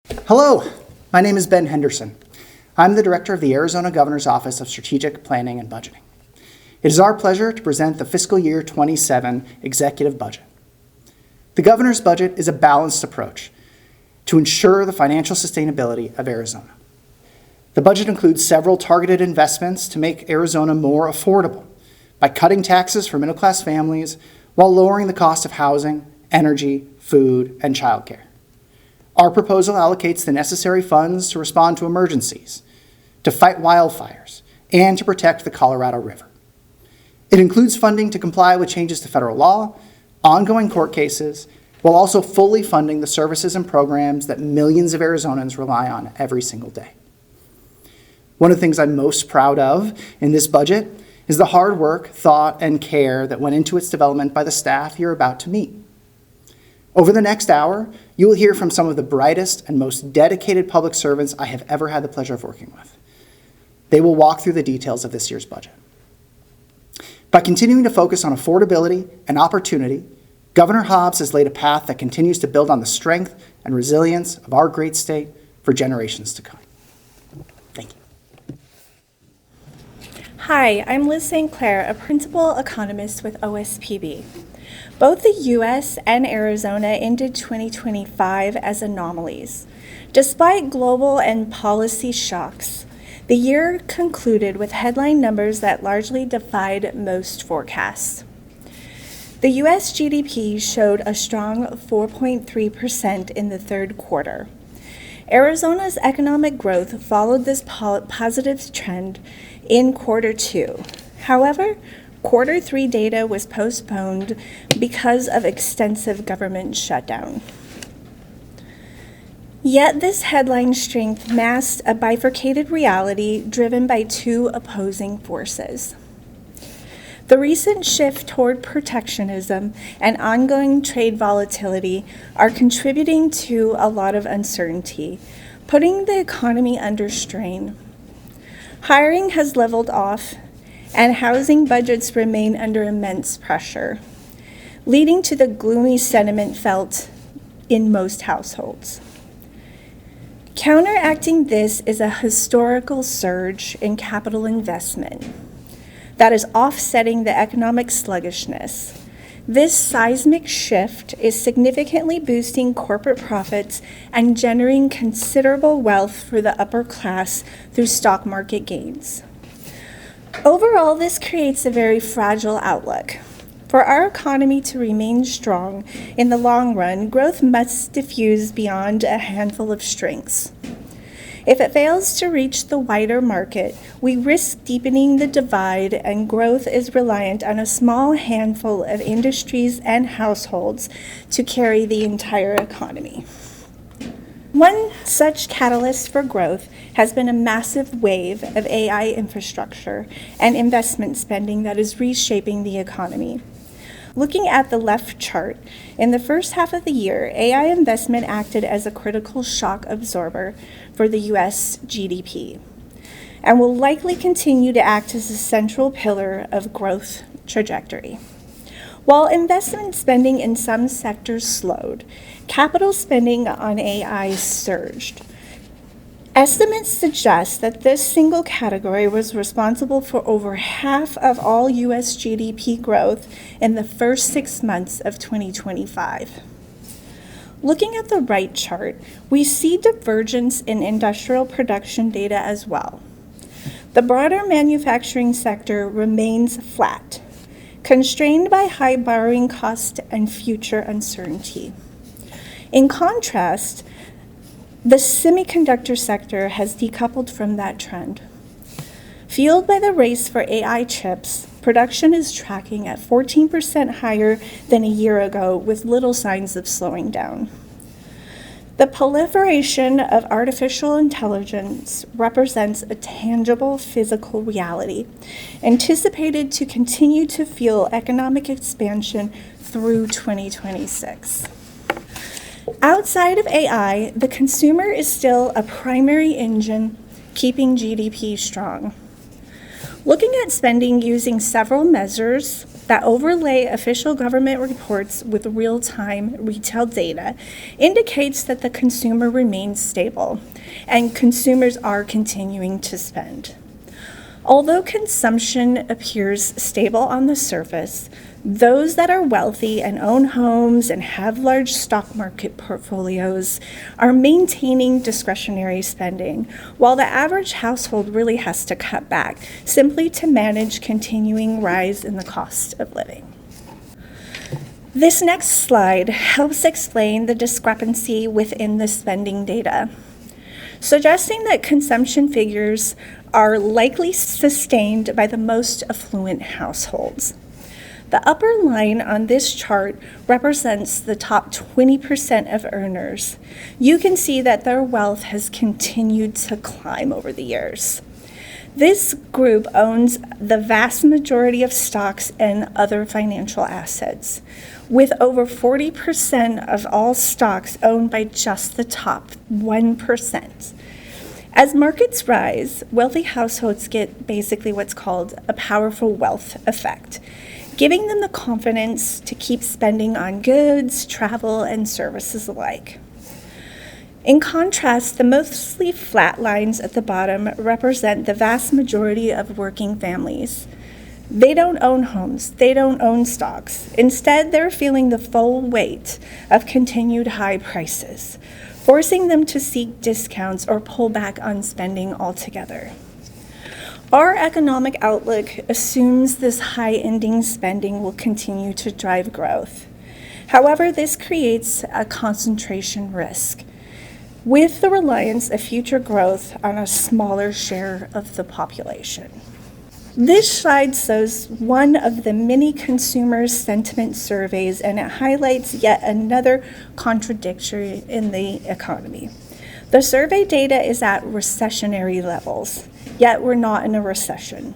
Hello, my name is Ben Henderson. I'm the director of the Arizona Governor's Office of Strategic Planning and Budgeting. It is our pleasure to present the fiscal year 27 executive budget. The governor's budget is a balanced approach to ensure the financial sustainability of Arizona. The budget includes several targeted investments to make Arizona more affordable by cutting taxes for middle-class families while lowering the cost of housing, energy, food, and childcare. Our proposal allocates the necessary funds to respond to emergencies, to fight wildfires, and to protect the Colorado River. It includes funding to comply with changes to federal law, ongoing court cases, while also fully funding the services and programs that millions of Arizonans rely on every single day. One of the things I'm most proud of in this budget is the hard work, thought, and care that went into its development by the staff you're about to meet. Over the next hour, you will hear from some of the brightest and most dedicated public servants I have ever had the pleasure of working with. They will walk through the details of this year's budget. By continuing to focus on affordability and opportunity, Governor Hobbs has laid a path that continues to build on the strength and resilience of our great state for generations to come. Thank you. Hi, I'm Liz St. Clair, a principal economist with OSPB. Both the U.S. and Arizona ended 2025 as anomalies. Despite global and policy shocks, the year concluded with headline numbers that largely defied most forecasts. The U.S. GDP showed a strong 4.3% in the third quarter. Arizona's economic growth followed this positive trend in quarter two. However, quarter three data was postponed because of extensive government shutdown. Yet this headline strength masked a bifurcated reality driven by two opposing forces. The recent shift toward protectionism and ongoing trade volatility are contributing to a lot of uncertainty, putting the economy under strain. Hiring has leveled off, and housing budgets remain under immense pressure, leading to the gloomy sentiment felt in most households. Counteracting this is a historical surge in capital investment that is offsetting the economic sluggishness. This seismic shift is significantly boosting corporate profits and generating considerable wealth for the upper class through stock market gains. Overall, this creates a very fragile outlook. For our economy to remain strong in the long run, growth must diffuse beyond a handful of strengths. If it fails to reach the wider market, we risk deepening the divide, and growth is reliant on a small handful of industries and households to carry the entire economy. One such catalyst for growth has been a massive wave of AI infrastructure and investment spending that is reshaping the economy. Looking at the left chart, in the first half of the year, AI investment acted as a critical shock absorber for the U.S. GDP and will likely continue to act as a central pillar of growth trajectory. While investment spending in some sectors slowed, capital spending on AI surged. Estimates suggest that this single category was responsible for over half of all U.S. GDP growth in the first 6 months of 2025. Looking at the right chart, we see divergence in industrial production data as well. The broader manufacturing sector remains flat, constrained by high borrowing costs and future uncertainty. In contrast, the semiconductor sector has decoupled from that trend. Fueled by the race for AI chips, production is tracking at 14% higher than a year ago, with little signs of slowing down. The proliferation of artificial intelligence represents a tangible physical reality, anticipated to continue to fuel economic expansion through 2026. Outside of AI, the consumer is still a primary engine keeping GDP strong. Looking at spending using several measures, that overlay official government reports with real-time retail data indicates that the consumer remains stable and consumers are continuing to spend. Although consumption appears stable on the surface, those that are wealthy and own homes and have large stock market portfolios are maintaining discretionary spending, while the average household really has to cut back simply to manage continuing rise in the cost of living. This next slide helps explain the discrepancy within the spending data, suggesting that consumption figures are likely sustained by the most affluent households. The upper line on this chart represents the top 20% of earners. You can see that their wealth has continued to climb over the years. This group owns the vast majority of stocks and other financial assets, with over 40% of all stocks owned by just the top 1%. As markets rise, wealthy households get basically what's called a powerful wealth effect, giving them the confidence to keep spending on goods, travel, and services alike. In contrast, the mostly flat lines at the bottom represent the vast majority of working families. They don't own homes, they don't own stocks. Instead, they're feeling the full weight of continued high prices, forcing them to seek discounts or pull back on spending altogether. Our economic outlook assumes this high ending spending will continue to drive growth. However, this creates a concentration risk, with the reliance of future growth on a smaller share of the population. This slide shows one of the many consumer sentiment surveys, and it highlights yet another contradiction in the economy. The survey data is at recessionary levels, yet we're not in a recession.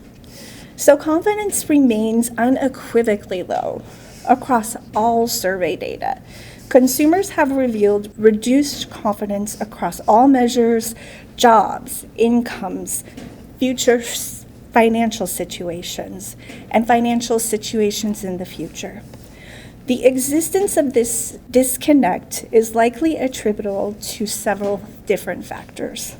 So confidence remains unequivocally low across all survey data. Consumers have revealed reduced confidence across all measures: jobs, incomes, future financial situations, and financial situations in the future. The existence of this disconnect is likely attributable to several different factors.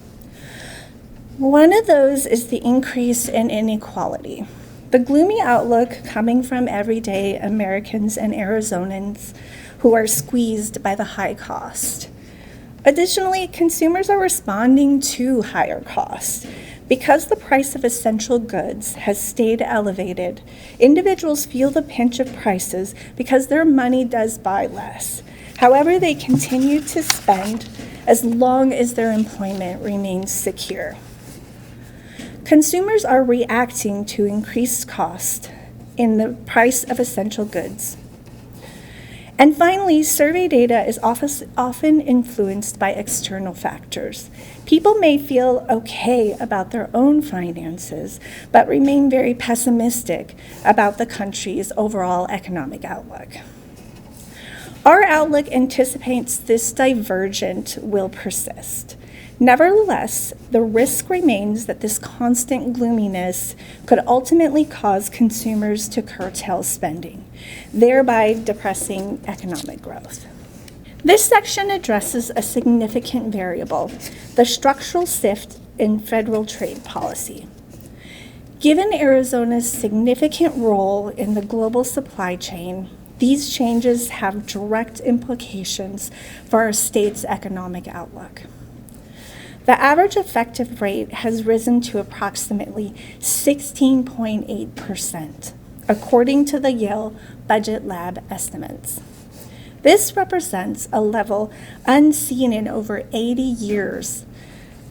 One of those is the increase in inequality. The gloomy outlook coming from everyday Americans and Arizonans who are squeezed by the high cost. Additionally, consumers are responding to higher costs. Because the price of essential goods has stayed elevated, individuals feel the pinch of prices because their money does buy less. However, they continue to spend as long as their employment remains secure. Consumers are reacting to increased cost in the price of essential goods. And finally, survey data is often influenced by external factors. People may feel okay about their own finances, but remain very pessimistic about the country's overall economic outlook. Our outlook anticipates this divergence will persist. Nevertheless, the risk remains that this constant gloominess could ultimately cause consumers to curtail spending, thereby depressing economic growth. This section addresses a significant variable, the structural shift in federal trade policy. Given Arizona's significant role in the global supply chain, these changes have direct implications for our state's economic outlook. The average effective rate has risen to approximately 16.8%, according to the Yale Budget Lab estimates. This represents a level unseen in over 80 years,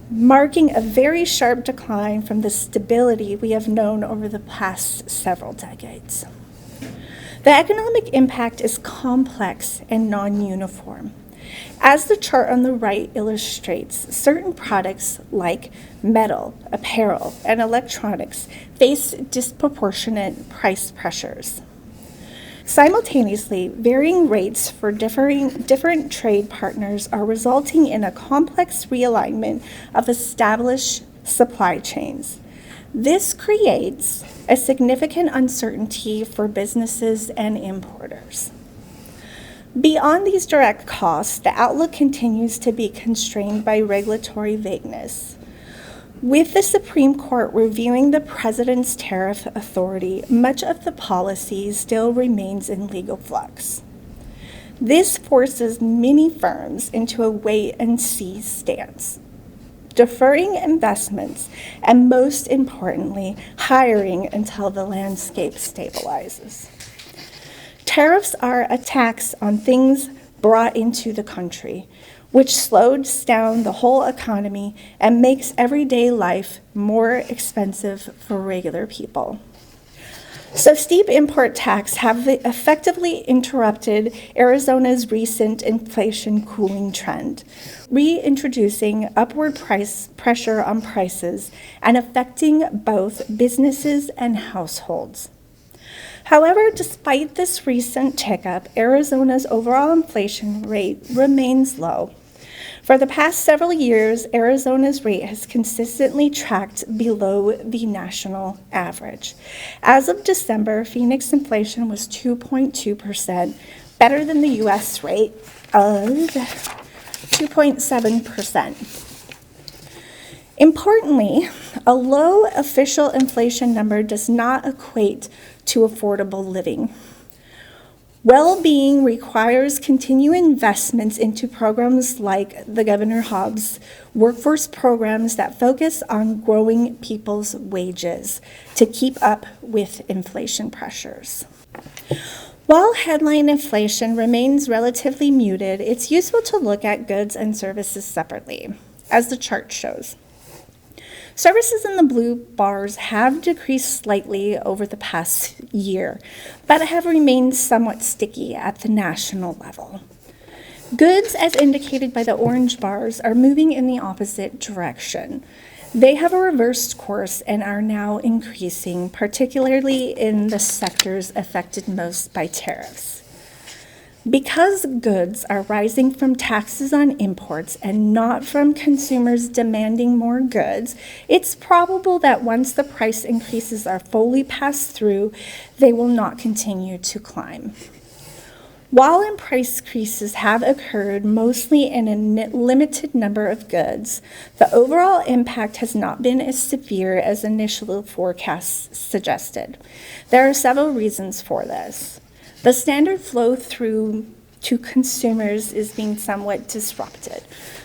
marking a very sharp decline from the stability we have known over the past several decades. The economic impact is complex and non-uniform. As the chart on the right illustrates, certain products like metal, apparel, and electronics face disproportionate price pressures. Simultaneously, varying rates for different trade partners are resulting in a complex realignment of established supply chains. This creates a significant uncertainty for businesses and importers. Beyond these direct costs, the outlook continues to be constrained by regulatory vagueness. With the Supreme Court reviewing the President's tariff authority, much of the policy still remains in legal flux. This forces many firms into a wait-and-see stance, deferring investments, and most importantly, hiring until the landscape stabilizes. Tariffs are a tax on things brought into the country, which slows down the whole economy and makes everyday life more expensive for regular people. So steep import taxes have effectively interrupted Arizona's recent inflation cooling trend, reintroducing upward price pressure on prices and affecting both businesses and households. However, despite this recent tick-up, Arizona's overall inflation rate remains low. For the past several years, Arizona's rate has consistently tracked below the national average. As of December, Phoenix inflation was 2.2%, better than the U.S. rate of 2.7%. Importantly, a low official inflation number does not equate to affordable living. Well-being requires continued investments into programs like the Governor Hobbs workforce programs that focus on growing people's wages to keep up with inflation pressures. While headline inflation remains relatively muted, it's useful to look at goods and services separately, as the chart shows. Services in the blue bars have decreased slightly over the past year, but have remained somewhat sticky at the national level. Goods, as indicated by the orange bars, are moving in the opposite direction. They have a reversed course and are now increasing, particularly in the sectors affected most by tariffs. Because goods are rising from taxes on imports and not from consumers demanding more goods, it's probable that once the price increases are fully passed through, they will not continue to climb. While price increases have occurred mostly in a limited number of goods, the overall impact has not been as severe as initial forecasts suggested. There are several reasons for this. The standard flow through to consumers is being somewhat disrupted.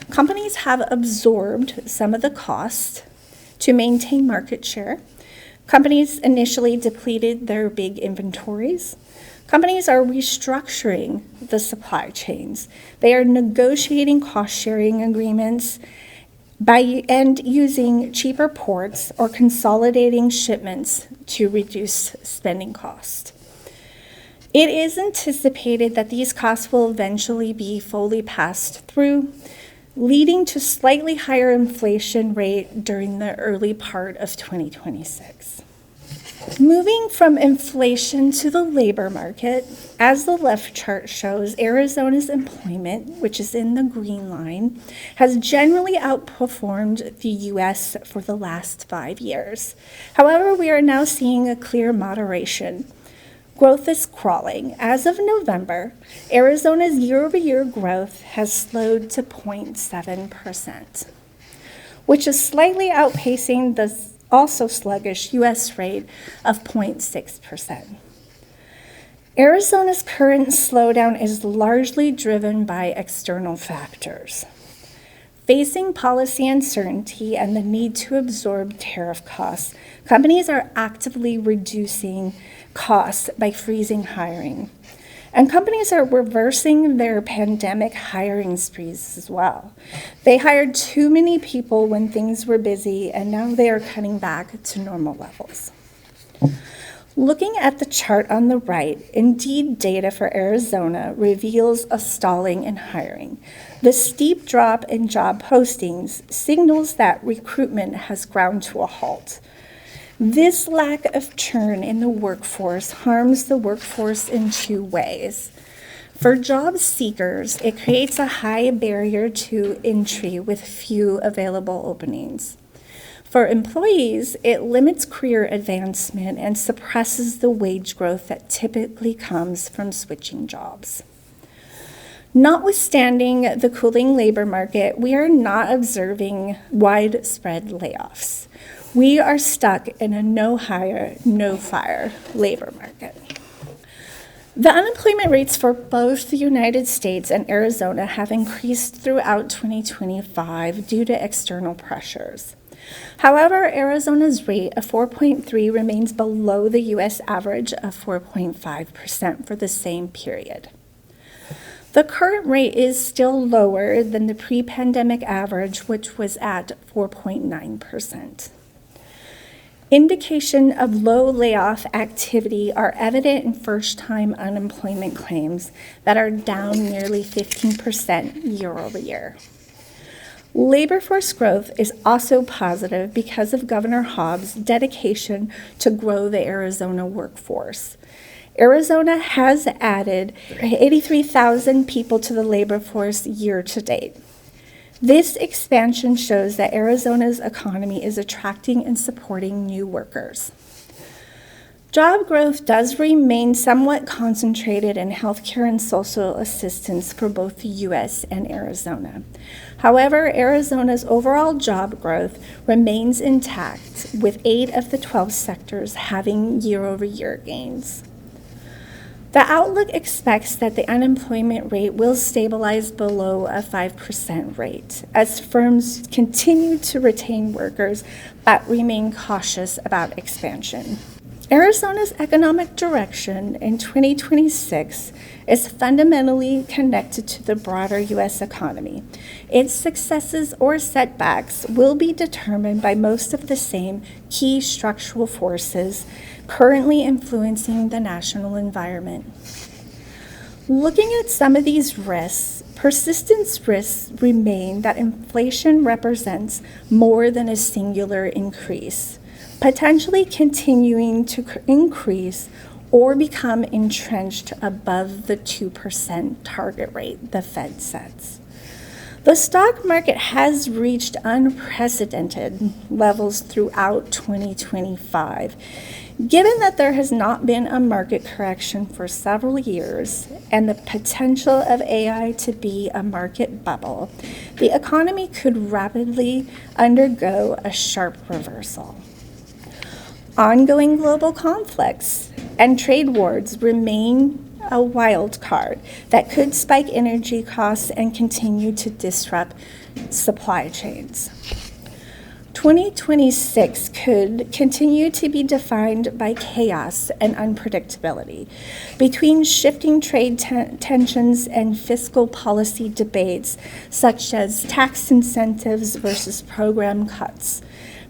Companies have absorbed some of the cost to maintain market share. Companies initially depleted their big inventories. Companies are restructuring the supply chains. They are negotiating cost-sharing agreements and using cheaper ports or consolidating shipments to reduce spending costs. It is anticipated that these costs will eventually be fully passed through, leading to slightly higher inflation rate during the early part of 2026. Moving from inflation to the labor market, as the left chart shows, Arizona's employment, which is in the green line, has generally outperformed the U.S. for the last 5 years. However, we are now seeing a clear moderation. Growth is crawling. As of November, Arizona's year-over-year growth has slowed to 0.7%, which is slightly outpacing the also sluggish U.S. rate of 0.6%. Arizona's current slowdown is largely driven by external factors. Facing policy uncertainty and the need to absorb tariff costs, companies are actively reducing costs by freezing hiring. And companies are reversing their pandemic hiring sprees as well. They hired too many people when things were busy, and now they are cutting back to normal levels. Looking at the chart on the right, Indeed data for Arizona reveals a stalling in hiring. The steep drop in job postings signals that recruitment has ground to a halt. This lack of churn in the workforce harms the workforce in two ways. For job seekers, it creates a high barrier to entry with few available openings. For employees, it limits career advancement and suppresses the wage growth that typically comes from switching jobs. Notwithstanding the cooling labor market, we are not observing widespread layoffs. We are stuck in a no hire, no fire labor market. The unemployment rates for both the United States and Arizona have increased throughout 2025 due to external pressures. However, Arizona's rate of 4.3 remains below the U.S. average of 4.5% for the same period. The current rate is still lower than the pre-pandemic average, which was at 4.9%. Indication of low layoff activity are evident in first-time unemployment claims that are down nearly 15% year over year. Labor force growth is also positive because of Governor Hobbs' dedication to grow the Arizona workforce. Arizona has added 83,000 people to the labor force year to date. This expansion shows that Arizona's economy is attracting and supporting new workers. Job growth does remain somewhat concentrated in healthcare and social assistance for both the U.S. and Arizona. However, Arizona's overall job growth remains intact, with 8 of the 12 sectors having year-over-year gains. The outlook expects that the unemployment rate will stabilize below a 5% rate as firms continue to retain workers but remain cautious about expansion. Arizona's economic direction in 2026 is fundamentally connected to the broader U.S. economy. Its successes or setbacks will be determined by most of the same key structural forces currently influencing the national environment. Looking at some of these risks, persistence risks remain that inflation represents more than a singular increase, potentially continuing to increase or become entrenched above the 2% target rate the Fed sets. The stock market has reached unprecedented levels throughout 2025. Given that there has not been a market correction for several years and the potential of AI to be a market bubble, the economy could rapidly undergo a sharp reversal. Ongoing global conflicts and trade wars remain a wild card that could spike energy costs and continue to disrupt supply chains. 2026 could continue to be defined by chaos and unpredictability. Between shifting trade tensions and fiscal policy debates, such as tax incentives versus program cuts,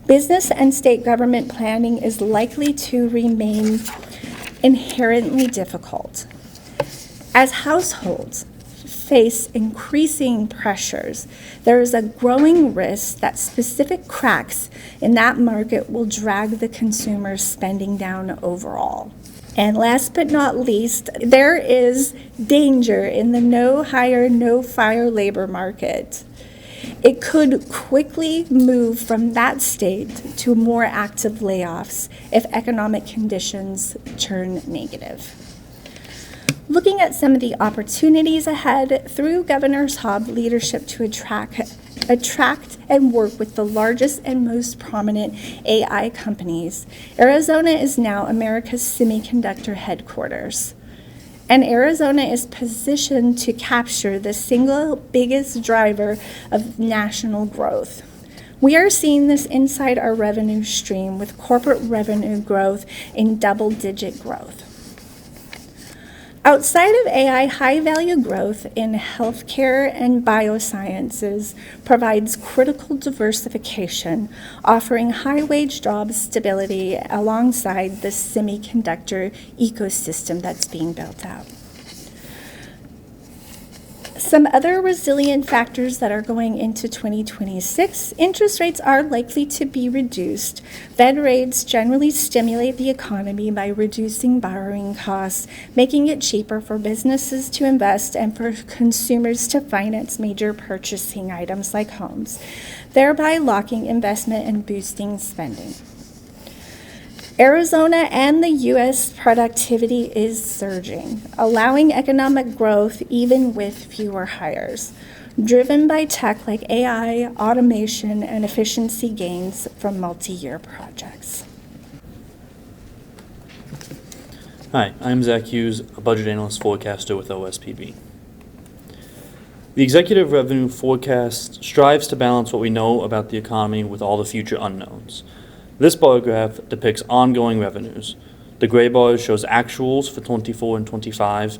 business and state government planning is likely to remain inherently difficult. As households face increasing pressures, there is a growing risk that specific cracks in that market will drag the consumer spending down overall. And last but not least, there is danger in the no hire, no fire labor market. It could quickly move from that state to more active layoffs if economic conditions turn negative. Looking at some of the opportunities ahead, through Governor Hobbs' leadership to attract and work with the largest and most prominent AI companies, Arizona is now America's semiconductor headquarters. And Arizona is positioned to capture the single biggest driver of national growth. We are seeing this inside our revenue stream with corporate revenue growth in double-digit growth. Outside of AI, high-value growth in healthcare and biosciences provides critical diversification, offering high-wage job stability alongside the semiconductor ecosystem that's being built out. Some other resilient factors that are going into 2026, interest rates are likely to be reduced. Fed rates generally stimulate the economy by reducing borrowing costs, making it cheaper for businesses to invest and for consumers to finance major purchasing items like homes, thereby locking investment and boosting spending. Arizona and the U.S. productivity is surging, allowing economic growth even with fewer hires, driven by tech like AI, automation, and efficiency gains from multi-year projects. Hi, I'm Zach Hughes, a budget analyst forecaster with OSPB. The executive revenue forecast strives to balance what we know about the economy with all the future unknowns. This bar graph depicts ongoing revenues. The gray bars shows actuals for 24 and 25.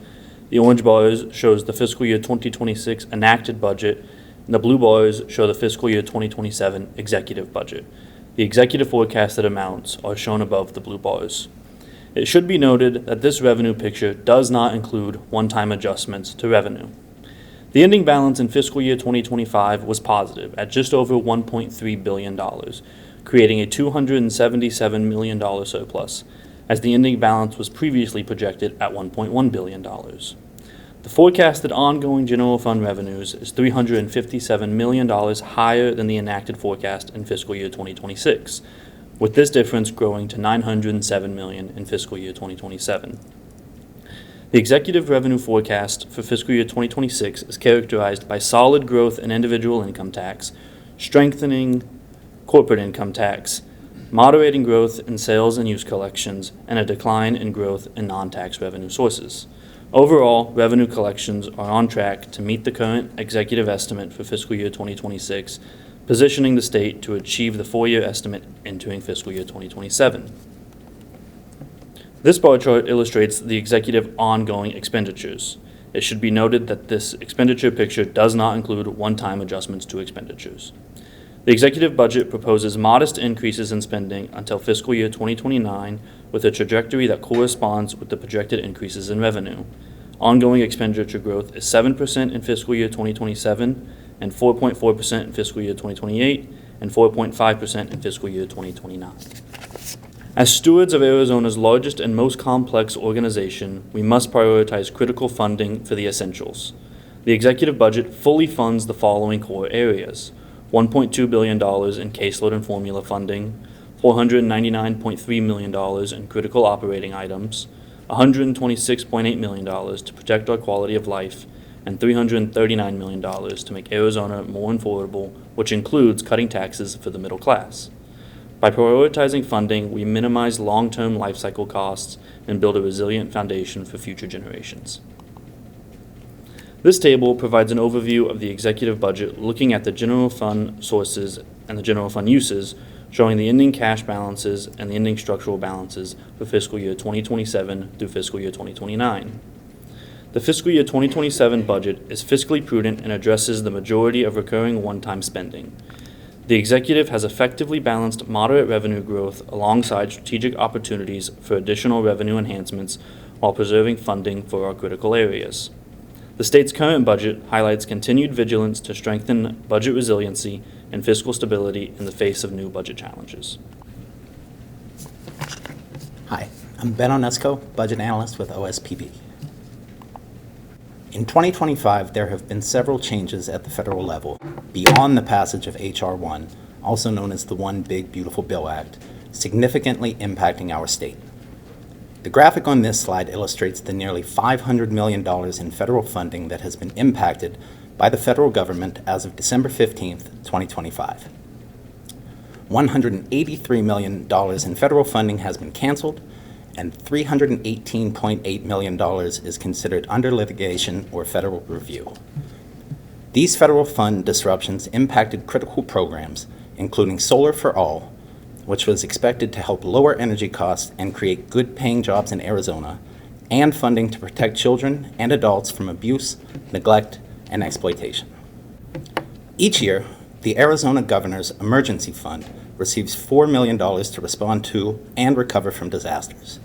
The orange bars shows the fiscal year 2026 enacted budget, and the blue bars show the fiscal year 2027 executive budget. The executive forecasted amounts are shown above the blue bars. It should be noted that this revenue picture does not include one-time adjustments to revenue. The ending balance in fiscal year 2025 was positive at just over $1.3 billion, creating a $277 million surplus, as the ending balance was previously projected at $1.1 billion. The forecasted ongoing general fund revenues is $357 million higher than the enacted forecast in fiscal year 2026, with this difference growing to $907 million in fiscal year 2027. The executive revenue forecast for fiscal year 2026 is characterized by solid growth in individual income tax, strengthening corporate income tax, moderating growth in sales and use collections, and a decline in growth in non-tax revenue sources. Overall, revenue collections are on track to meet the current executive estimate for fiscal year 2026, positioning the state to achieve the four-year estimate entering fiscal year 2027. This bar chart illustrates the executive ongoing expenditures. It should be noted that this expenditure picture does not include one-time adjustments to expenditures. The executive budget proposes modest increases in spending until fiscal year 2029, with a trajectory that corresponds with the projected increases in revenue. Ongoing expenditure growth is 7% in fiscal year 2027, and 4.4% in fiscal year 2028, and 4.5% in fiscal year 2029. As stewards of Arizona's largest and most complex organization, we must prioritize critical funding for the essentials. The executive budget fully funds the following core areas: $1.2 billion in caseload and formula funding, $499.3 million in critical operating items, $126.8 million to protect our quality of life, and $339 million to make Arizona more affordable, which includes cutting taxes for the middle class. By prioritizing funding, we minimize long-term life cycle costs and build a resilient foundation for future generations. This table provides an overview of the executive budget looking at the general fund sources and the general fund uses, showing the ending cash balances and the ending structural balances for fiscal year 2027 through fiscal year 2029. The fiscal year 2027 budget is fiscally prudent and addresses the majority of recurring one-time spending. The executive has effectively balanced moderate revenue growth alongside strategic opportunities for additional revenue enhancements while preserving funding for our critical areas. The state's current budget highlights continued vigilance to strengthen budget resiliency and fiscal stability in the face of new budget challenges. Hi, I'm Ben Onesco, budget analyst with OSPB. In 2025, there have been several changes at the federal level beyond the passage of H.R. 1, also known as the One Big Beautiful Bill Act, significantly impacting our state. The graphic on this slide illustrates the nearly $500 million in federal funding that has been impacted by the federal government as of December 15th, 2025. $183 million in federal funding has been canceled, and $318.8 million is considered under litigation or federal review. These federal fund disruptions impacted critical programs, including Solar for All, which was expected to help lower energy costs and create good-paying jobs in Arizona, and funding to protect children and adults from abuse, neglect, and exploitation. Each year, the Arizona Governor's Emergency Fund receives $4 million to respond to and recover from disasters.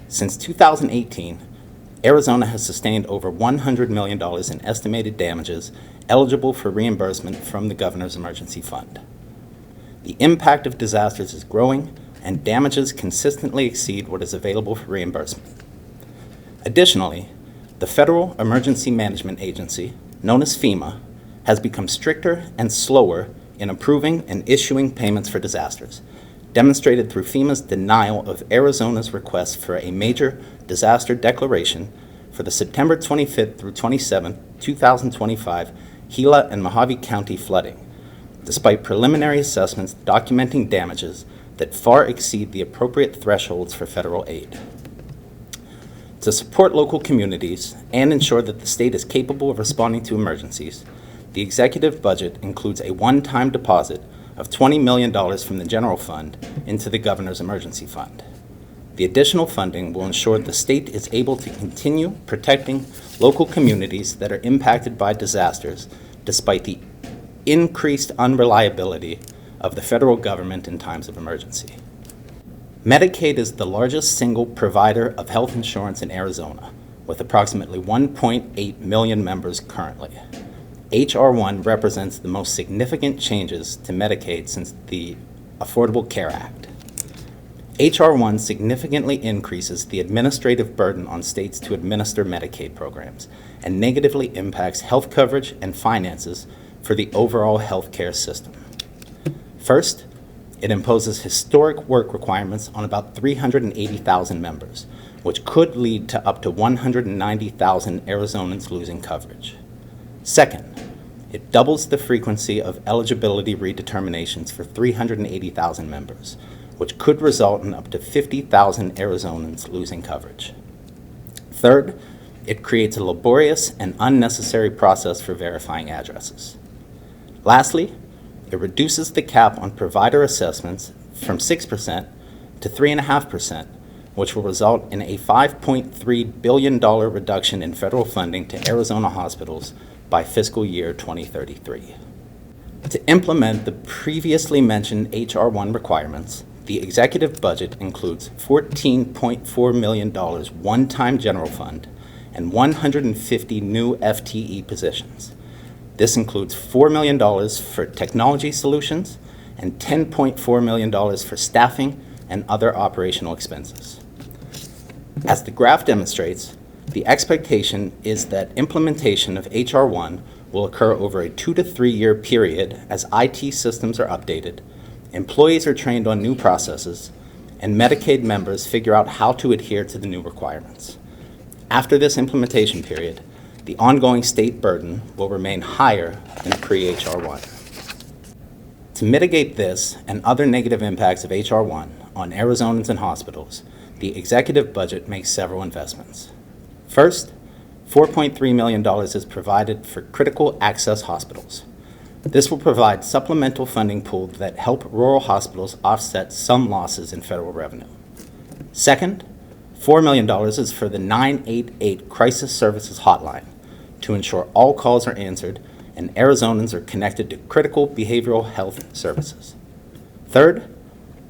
Since 2018, Arizona has sustained over $100 million in estimated damages eligible for reimbursement from the Governor's Emergency Fund. The impact of disasters is growing, and damages consistently exceed what is available for reimbursement. Additionally, the Federal Emergency Management Agency, known as FEMA, has become stricter and slower in approving and issuing payments for disasters, demonstrated through FEMA's denial of Arizona's request for a major disaster declaration for the September 25th through 27th, 2025 Gila and Mojave County flooding, despite preliminary assessments documenting damages that far exceed the appropriate thresholds for federal aid. To support local communities and ensure that the state is capable of responding to emergencies, the executive budget includes a one-time deposit of $20 million from the general fund into the Governor's Emergency Fund. The additional funding will ensure the state is able to continue protecting local communities that are impacted by disasters despite the increased unreliability of the federal government in times of emergency. Medicaid is the largest single provider of health insurance in Arizona, with approximately 1.8 million members currently. H.R. 1 represents the most significant changes to Medicaid since the Affordable Care Act. H.R. 1 significantly increases the administrative burden on states to administer Medicaid programs and negatively impacts health coverage and finances for the overall health care system. First, it imposes historic work requirements on about 380,000 members, which could lead to up to 190,000 Arizonans losing coverage. Second, it doubles the frequency of eligibility redeterminations for 380,000 members, which could result in up to 50,000 Arizonans losing coverage. Third, it creates a laborious and unnecessary process for verifying addresses. Lastly, it reduces the cap on provider assessments from 6% to 3.5%, which will result in a $5.3 billion reduction in federal funding to Arizona hospitals by fiscal year 2033. To implement the previously mentioned H.R. 1 requirements, the executive budget includes $14.4 million one-time general fund and 150 new FTE positions. This includes $4 million for technology solutions and $10.4 million for staffing and other operational expenses. As the graph demonstrates, the expectation is that implementation of H.R. 1 will occur over a 2 to 3 year period as IT systems are updated, employees are trained on new processes, and Medicaid members figure out how to adhere to the new requirements. After this implementation period, the ongoing state burden will remain higher than pre-H.R. 1. To mitigate this and other negative impacts of H.R. 1 on Arizonans and hospitals, the executive budget makes several investments. First, $4.3 million is provided for critical access hospitals. This will provide supplemental funding pool that help rural hospitals offset some losses in federal revenue. Second, $4 million is for the 988 Crisis Services Hotline to ensure all calls are answered and Arizonans are connected to critical behavioral health services. Third,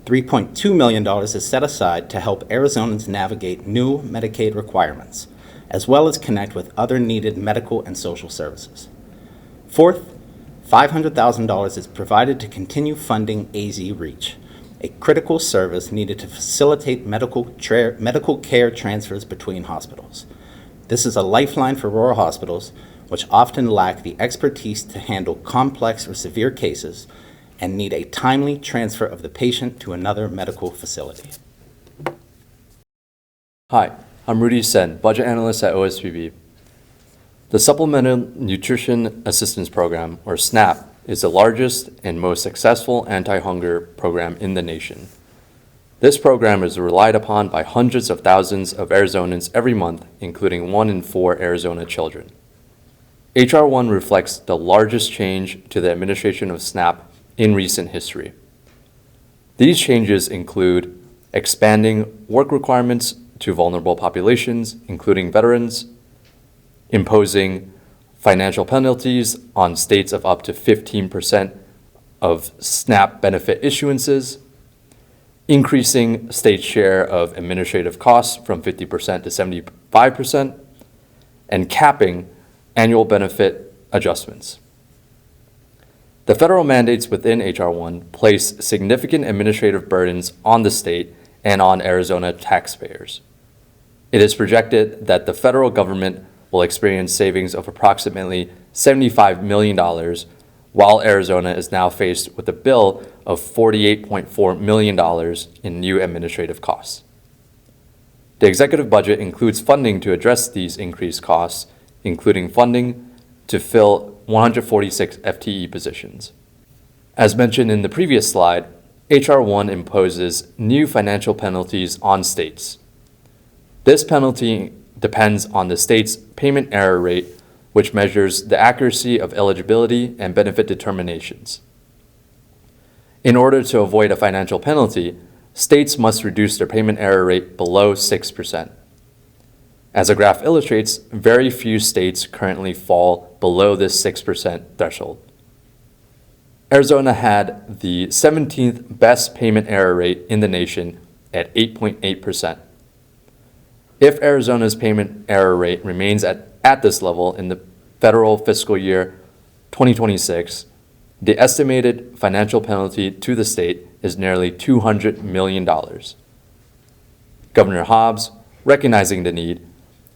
$3.2 million is set aside to help Arizonans navigate new Medicaid requirements, as well as connect with other needed medical and social services. Fourth, $500,000 is provided to continue funding AZ Reach, a critical service needed to facilitate medical care transfers between hospitals. This is a lifeline for rural hospitals, which often lack the expertise to handle complex or severe cases and need a timely transfer of the patient to another medical facility. Hi, I'm Rudy Sen, Budget Analyst at OSPB. The Supplemental Nutrition Assistance Program, or SNAP, is the largest and most successful anti-hunger program in the nation. This program is relied upon by hundreds of thousands of Arizonans every month, including 1 in 4 Arizona children. H.R. 1 reflects the largest change to the administration of SNAP in recent history. These changes include expanding work requirements to vulnerable populations, including veterans, imposing financial penalties on states of up to 15% of SNAP benefit issuances, increasing state share of administrative costs from 50% to 75%, and capping annual benefit adjustments. The federal mandates within H.R. 1 place significant administrative burdens on the state and on Arizona taxpayers. It is projected that the federal government will experience savings of approximately $75 million, while Arizona is now faced with a bill of $48.4 million in new administrative costs. The executive budget includes funding to address these increased costs, including funding to fill 146 FTE positions. As mentioned in the previous slide, H.R. 1 imposes new financial penalties on states. This penalty depends on the state's payment error rate, which measures the accuracy of eligibility and benefit determinations. In order to avoid a financial penalty, states must reduce their payment error rate below 6%. As the graph illustrates, very few states currently fall below this 6% threshold. Arizona had the 17th best payment error rate in the nation at 8.8%. If Arizona's payment error rate remains at this level in the federal fiscal year 2026, the estimated financial penalty to the state is nearly $200 million. Governor Hobbs, recognizing the need,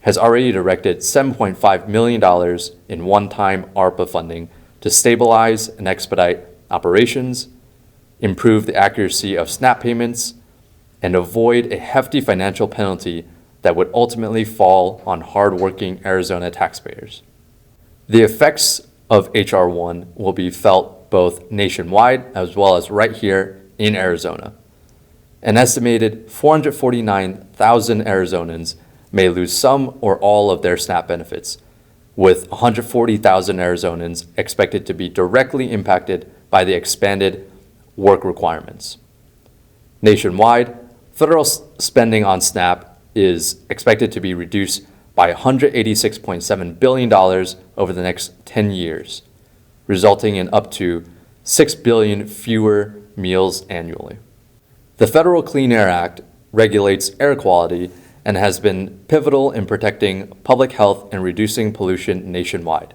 has already directed $7.5 million in one-time ARPA funding to stabilize and expedite operations, improve the accuracy of SNAP payments, and avoid a hefty financial penalty that would ultimately fall on hardworking Arizona taxpayers. The effects of H.R. 1 will be felt both nationwide as well as right here in Arizona. An estimated 449,000 Arizonans may lose some or all of their SNAP benefits, with 140,000 Arizonans expected to be directly impacted by the expanded work requirements. Nationwide, federal spending on SNAP is expected to be reduced by $186.7 billion over the next 10 years, resulting in up to 6 billion fewer meals annually. The Federal Clean Air Act regulates air quality and has been pivotal in protecting public health and reducing pollution nationwide.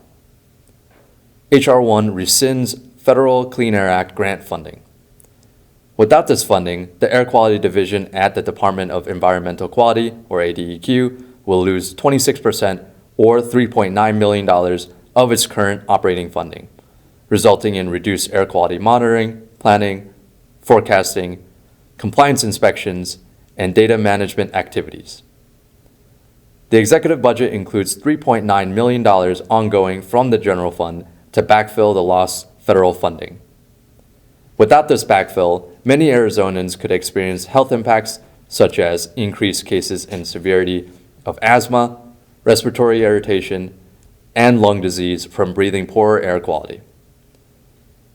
H.R. 1 rescinds Federal Clean Air Act grant funding. Without this funding, the Air Quality Division at the Department of Environmental Quality, or ADEQ, will lose 26% or $3.9 million of its current operating funding, resulting in reduced air quality monitoring, planning, forecasting, compliance inspections, and data management activities. The executive budget includes $3.9 million ongoing from the general fund to backfill the lost federal funding. Without this backfill, many Arizonans could experience health impacts such as increased cases and severity of asthma, respiratory irritation, and lung disease from breathing poorer air quality.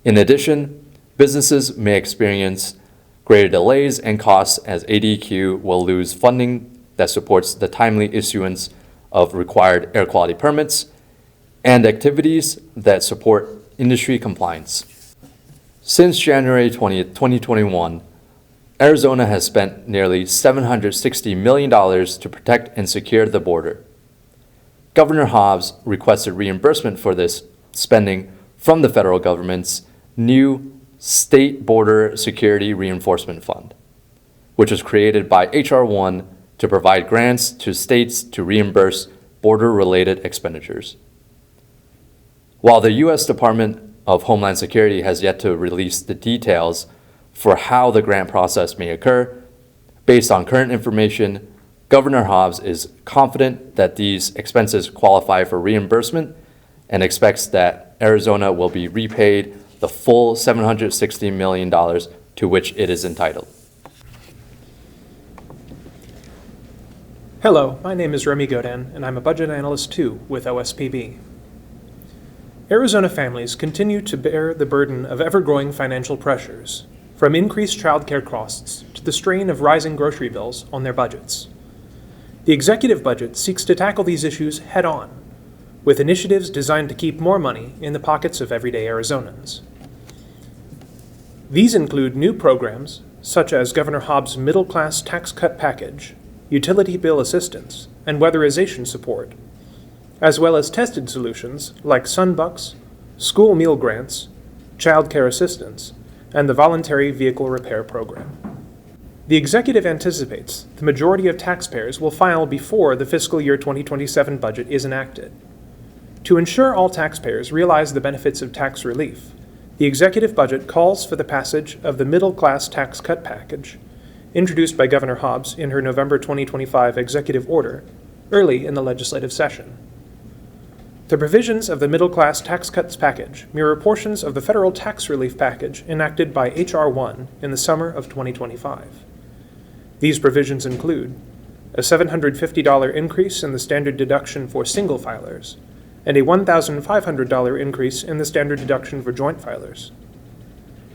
In addition, businesses may experience greater delays and costs as ADQ will lose funding that supports the timely issuance of required air quality permits and activities that support industry compliance. Since January 20th, 2021, Arizona has spent nearly $760 million to protect and secure the border. Governor Hobbs requested reimbursement for this spending from the federal government's new State Border Security Reinforcement Fund, which was created by H.R. 1 to provide grants to states to reimburse border-related expenditures. While the U.S. Department of Homeland Security has yet to release the details for how the grant process may occur, based on current information, Governor Hobbs is confident that these expenses qualify for reimbursement and expects that Arizona will be repaid the full $760 million to which it is entitled. Hello, my name is Remy Godin, and I'm a budget analyst too with OSPB. Arizona families continue to bear the burden of ever-growing financial pressures, from increased childcare costs to the strain of rising grocery bills on their budgets. The executive budget seeks to tackle these issues head-on, with initiatives designed to keep more money in the pockets of everyday Arizonans. These include new programs, such as Governor Hobbs' middle-class tax cut package, utility bill assistance, and weatherization support, as well as tested solutions like Sunbucks, school meal grants, child care assistance, and the voluntary vehicle repair program. The executive anticipates the majority of taxpayers will file before the fiscal year 2027 budget is enacted. To ensure all taxpayers realize the benefits of tax relief, the executive budget calls for the passage of the middle class tax cut package, introduced by Governor Hobbs in her November 2025 executive order, early in the legislative session. The provisions of the middle class tax cuts package mirror portions of the federal tax relief package enacted by H.R. 1 in the summer of 2025. These provisions include a $750 increase in the standard deduction for single filers and a $1,500 increase in the standard deduction for joint filers,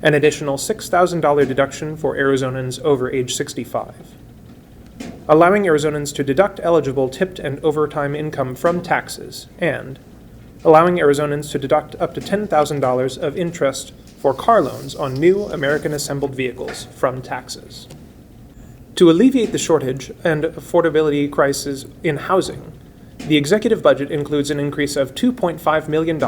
an additional $6,000 deduction for Arizonans over age 65, allowing Arizonans to deduct eligible tipped and overtime income from taxes, and allowing Arizonans to deduct up to $10,000 of interest for car loans on new American-assembled vehicles from taxes. To alleviate the shortage and affordability crisis in housing, the executive budget includes an increase of $2.5 million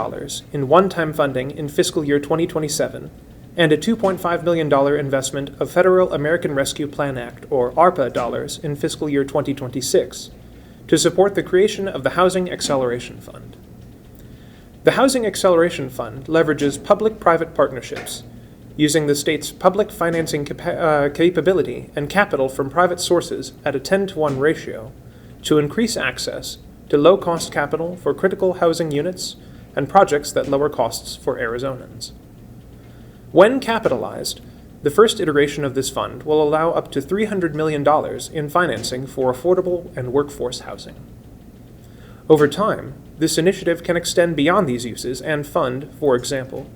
in one-time funding in fiscal year 2027 and a $2.5 million investment of Federal American Rescue Plan Act, or ARPA, dollars in fiscal year 2026 to support the creation of the Housing Acceleration Fund. The Housing Acceleration Fund leverages public-private partnerships, using the state's public financing capability and capital from private sources at a 10-to-1 ratio to increase access to low-cost capital for critical housing units and projects that lower costs for Arizonans. When capitalized, the first iteration of this fund will allow up to $300 million in financing for affordable and workforce housing. Over time, this initiative can extend beyond these uses and fund, for example,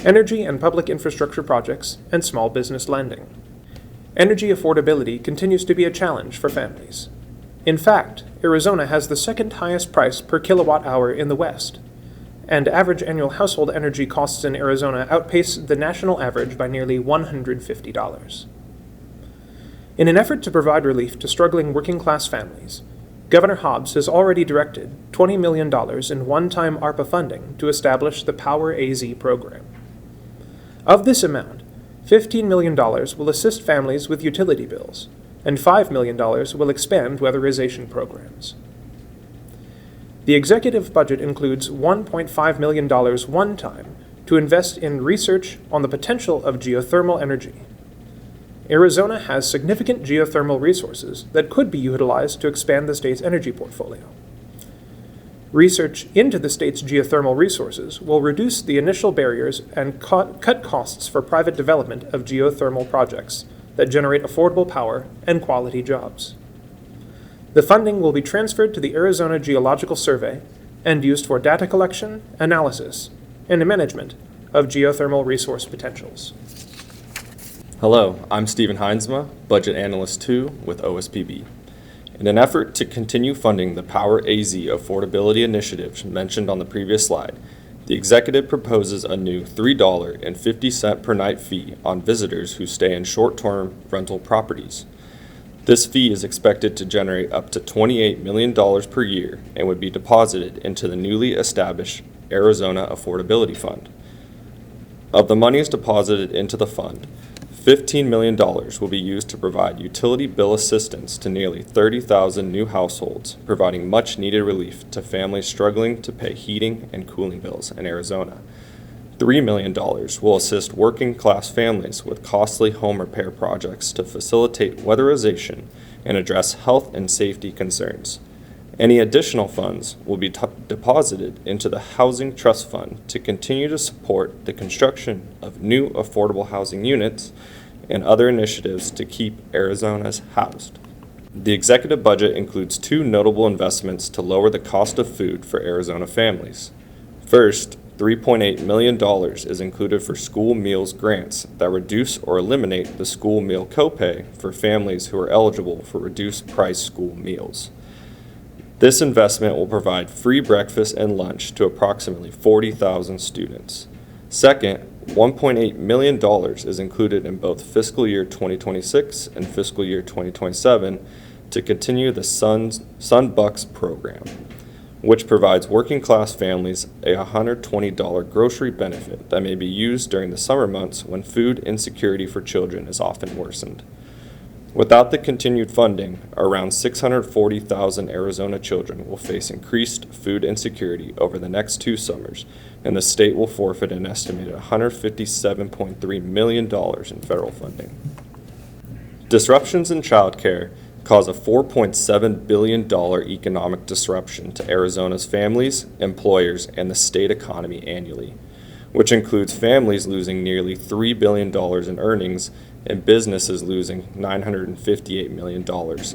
energy and public infrastructure projects, and small business lending. Energy affordability continues to be a challenge for families. In fact, Arizona has the second highest price per kilowatt hour in the West, and average annual household energy costs in Arizona outpace the national average by nearly $150. In an effort to provide relief to struggling working-class families, Governor Hobbs has already directed $20 million in one-time ARPA funding to establish the Power AZ program. Of this amount, $15 million will assist families with utility bills, and $5 million will expand weatherization programs. The executive budget includes $1.5 million one-time to invest in research on the potential of geothermal energy. Arizona has significant geothermal resources that could be utilized to expand the state's energy portfolio. Research into the state's geothermal resources will reduce the initial barriers and cut costs for private development of geothermal projects that generate affordable power and quality jobs. The funding will be transferred to the Arizona Geological Survey and used for data collection, analysis, and management of geothermal resource potentials. Hello, I'm Stephen Heinsma, Budget Analyst 2 with OSPB. In an effort to continue funding the Power AZ affordability initiative mentioned on the previous slide, the executive proposes a new $3.50 per night fee on visitors who stay in short-term rental properties. This fee is expected to generate up to $28 million per year and would be deposited into the newly established Arizona Affordability Fund. Of the monies deposited into the fund, $15 million will be used to provide utility bill assistance to nearly 30,000 new households, providing much-needed relief to families struggling to pay heating and cooling bills in Arizona. $3 million will assist working-class families with costly home repair projects to facilitate weatherization and address health and safety concerns. Any additional funds will be deposited into the Housing Trust Fund to continue to support the construction of new affordable housing units and other initiatives to keep Arizona's housed. The executive budget includes two notable investments to lower the cost of food for Arizona families. First, $3.8 million is included for school meals grants that reduce or eliminate the school meal copay for families who are eligible for reduced price school meals. This investment will provide free breakfast and lunch to approximately 40,000 students. Second, $1.8 million is included in both fiscal year 2026 and fiscal year 2027 to continue the Sunbucks program. which provides working-class families a $120 grocery benefit that may be used during the summer months when food insecurity for children is often worsened. Without the continued funding, around 640,000 Arizona children will face increased food insecurity over the next 2 summers, and the state will forfeit an estimated $157.3 million in federal funding. Disruptions in childcare cause a $4.7 billion economic disruption to Arizona's families, employers, and the state economy annually, which includes families losing nearly $3 billion in earnings and businesses losing $958 million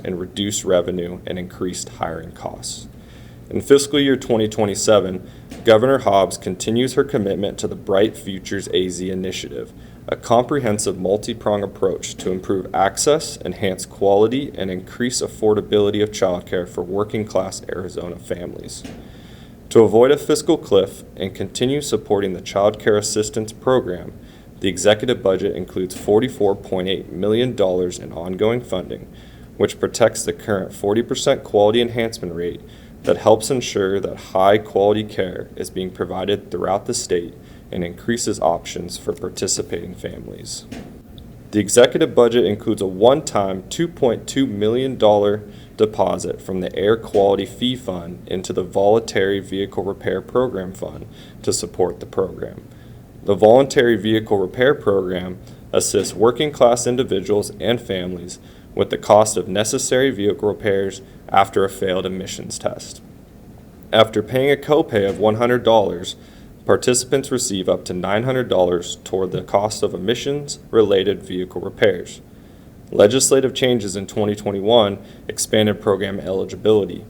in reduced revenue and increased hiring costs. In fiscal year 2027, Governor Hobbs continues her commitment to the Bright Futures AZ initiative, a comprehensive multi-pronged approach to improve access, enhance quality, and increase affordability of childcare for working-class Arizona families. To avoid a fiscal cliff and continue supporting the Child Care Assistance Program, the executive budget includes $44.8 million in ongoing funding, which protects the current 40% quality enhancement rate that helps ensure that high-quality care is being provided throughout the state and increases options for participating families. The executive budget includes a one-time $2.2 million deposit from the Air Quality Fee Fund into the Voluntary Vehicle Repair Program Fund to support the program. The Voluntary Vehicle Repair Program assists working-class individuals and families with the cost of necessary vehicle repairs after a failed emissions test. After paying a copay of $100, participants receive up to $900 toward the cost of emissions-related vehicle repairs. Legislative changes in 2021 expanded program eligibility.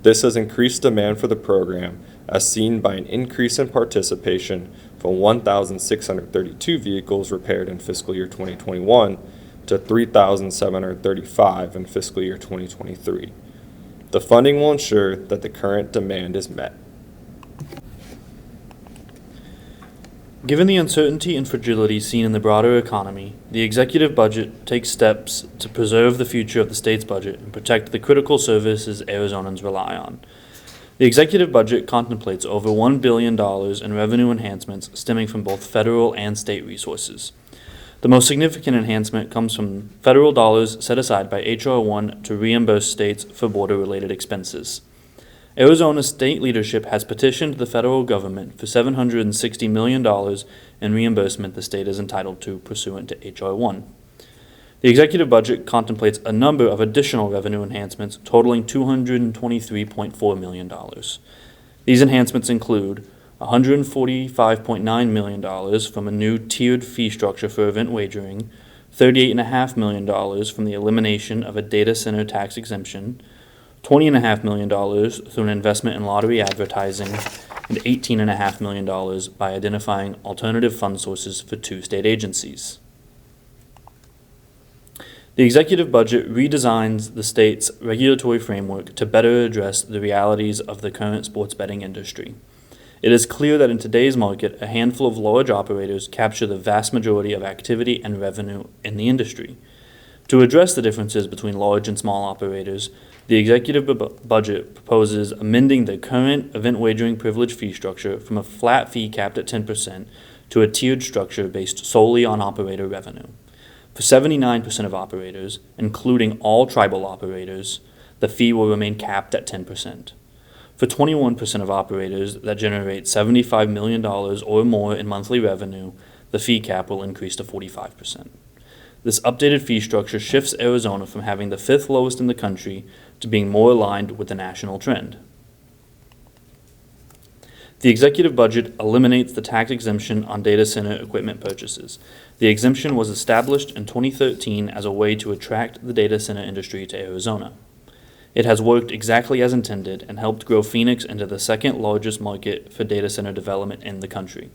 This has increased demand for the program, as seen by an increase in participation from 1,632 vehicles repaired in fiscal year 2021 to 3,735 in fiscal year 2023. The funding will ensure that the current demand is met. Given the uncertainty and fragility seen in the broader economy, the executive budget takes steps to preserve the future of the state's budget and protect the critical services Arizonans rely on. The executive budget contemplates over $1 billion in revenue enhancements stemming from both federal and state resources. The most significant enhancement comes from federal dollars set aside by H.R. 1 to reimburse states for border-related expenses. Arizona's state leadership has petitioned the federal government for $760 million in reimbursement the state is entitled to pursuant to H.R. 1. The executive budget contemplates a number of additional revenue enhancements totaling $223.4 million. These enhancements include $145.9 million from a new tiered fee structure for event wagering, $38.5 million from the elimination of a data center tax exemption, $20.5 million through an investment in lottery advertising, and $18.5 million by identifying alternative fund sources for 2 state agencies. The executive budget redesigns the state's regulatory framework to better address the realities of the current sports betting industry. It is clear that in today's market, a handful of large operators capture the vast majority of activity and revenue in the industry. To address the differences between large and small operators, the executive budget proposes amending the current event wagering privilege fee structure from a flat fee capped at 10% to a tiered structure based solely on operator revenue. For 79% of operators, including all tribal operators, the fee will remain capped at 10%. For 21% of operators that generate $75 million or more in monthly revenue, the fee cap will increase to 45%. This updated fee structure shifts Arizona from having the 5th lowest in the country to being more aligned with the national trend. The executive budget eliminates the tax exemption on data center equipment purchases. The exemption was established in 2013 as a way to attract the data center industry to Arizona. It has worked exactly as intended and helped grow Phoenix into the 2nd largest market for data center development in the country.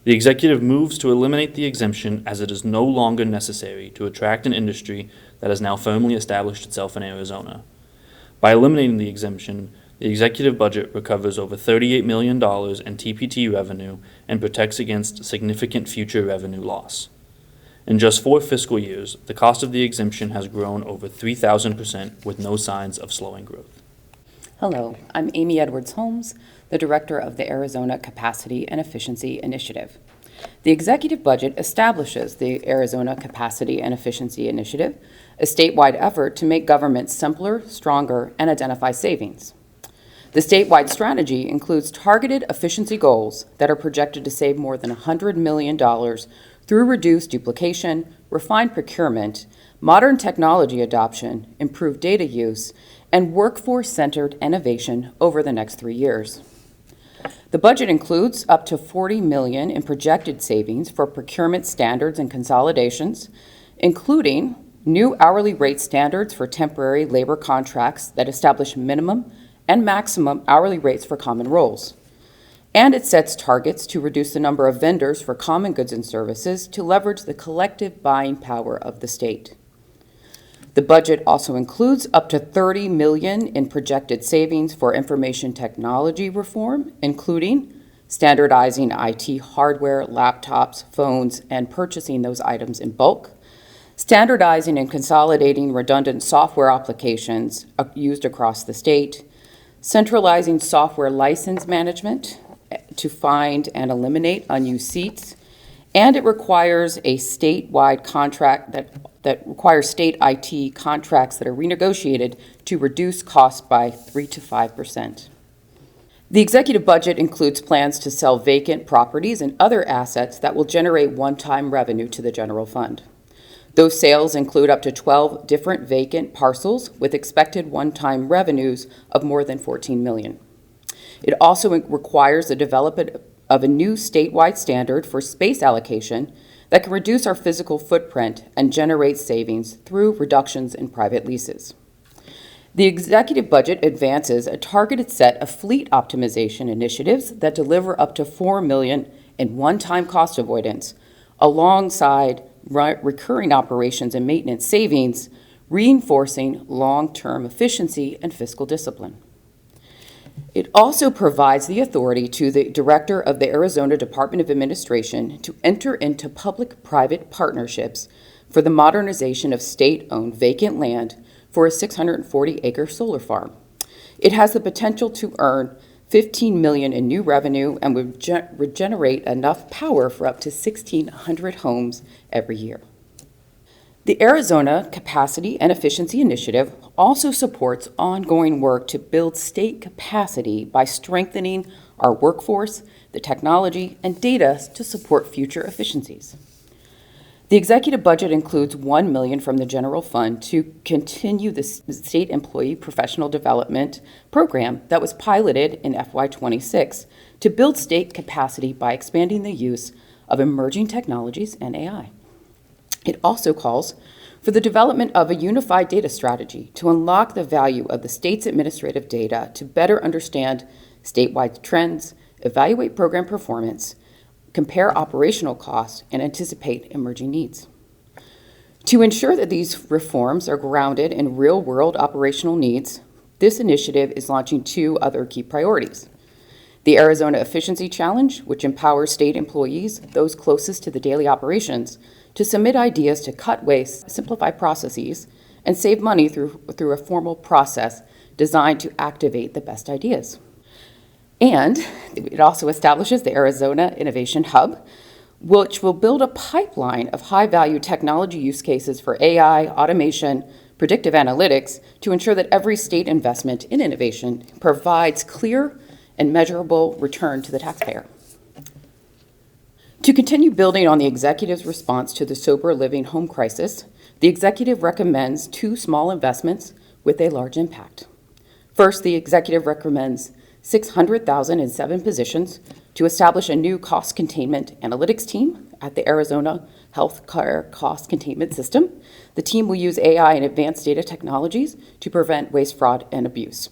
The executive moves to eliminate the exemption as it is no longer necessary to attract an industry that has now firmly established itself in Arizona. By eliminating the exemption, the executive budget recovers over $38 million in TPT revenue and protects against significant future revenue loss. In just 4 fiscal years, the cost of the exemption has grown over 3,000% with no signs of slowing growth. Hello, I'm Amy Edwards-Holmes, the Director of the Arizona Capacity and Efficiency Initiative. The executive budget establishes the Arizona Capacity and Efficiency Initiative, a statewide effort to make government simpler, stronger, and identify savings. The statewide strategy includes targeted efficiency goals that are projected to save more than $100 million through reduced duplication, refined procurement, modern technology adoption, improved data use, and workforce-centered innovation over the next 3 years. The budget includes up to $40 million in projected savings for procurement standards and consolidations, including new hourly rate standards for temporary labor contracts that establish minimum and maximum hourly rates for common roles. And it sets targets to reduce the number of vendors for common goods and services to leverage the collective buying power of the state. The budget also includes up to $30 million in projected savings for information technology reform, including standardizing IT hardware, laptops, phones, and purchasing those items in bulk, standardizing and consolidating redundant software applications used across the state, centralizing software license management to find and eliminate unused seats, and it requires a statewide contract that requires state IT contracts that are renegotiated to reduce costs by 3 to 5%. The executive budget includes plans to sell vacant properties and other assets that will generate one-time revenue to the general fund. Those sales include up to 12 different vacant parcels with expected one-time revenues of more than $14 million. It also requires the development of a new statewide standard for space allocation that can reduce our physical footprint and generate savings through reductions in private leases. The executive budget advances a targeted set of fleet optimization initiatives that deliver up to $4 million in one-time cost avoidance, alongside recurring operations and maintenance savings, reinforcing long-term efficiency and fiscal discipline. It also provides the authority to the Director of the Arizona Department of Administration to enter into public-private partnerships for the modernization of state-owned vacant land for a 640-acre solar farm. It has the potential to earn $15 million in new revenue and would regenerate enough power for up to 1,600 homes every year. The Arizona Capacity and Efficiency Initiative also supports ongoing work to build state capacity by strengthening our workforce, the technology, and data to support future efficiencies. The executive budget includes $1 million from the general fund to continue the state employee professional development program that was piloted in FY26 to build state capacity by expanding the use of emerging technologies and AI. It also calls for the development of a unified data strategy to unlock the value of the state's administrative data to better understand statewide trends, evaluate program performance, compare operational costs, and anticipate emerging needs. To ensure that these reforms are grounded in real-world operational needs, this initiative is launching 2 other key priorities. The Arizona Efficiency Challenge, which empowers state employees, those closest to the daily operations, to submit ideas to cut waste, simplify processes, and save money through a formal process designed to activate the best ideas. And it also establishes the Arizona Innovation Hub, which will build a pipeline of high-value technology use cases for AI, automation, predictive analytics to ensure that every state investment in innovation provides clear and measurable return to the taxpayer. To continue building on the executive's response to the sober living home crisis, the executive recommends 2 small investments with a large impact. First, the executive recommends $600,000 in 7 positions to establish a new cost containment analytics team at the Arizona Healthcare Cost Containment System. The team will use AI and advanced data technologies to prevent waste, fraud, and abuse.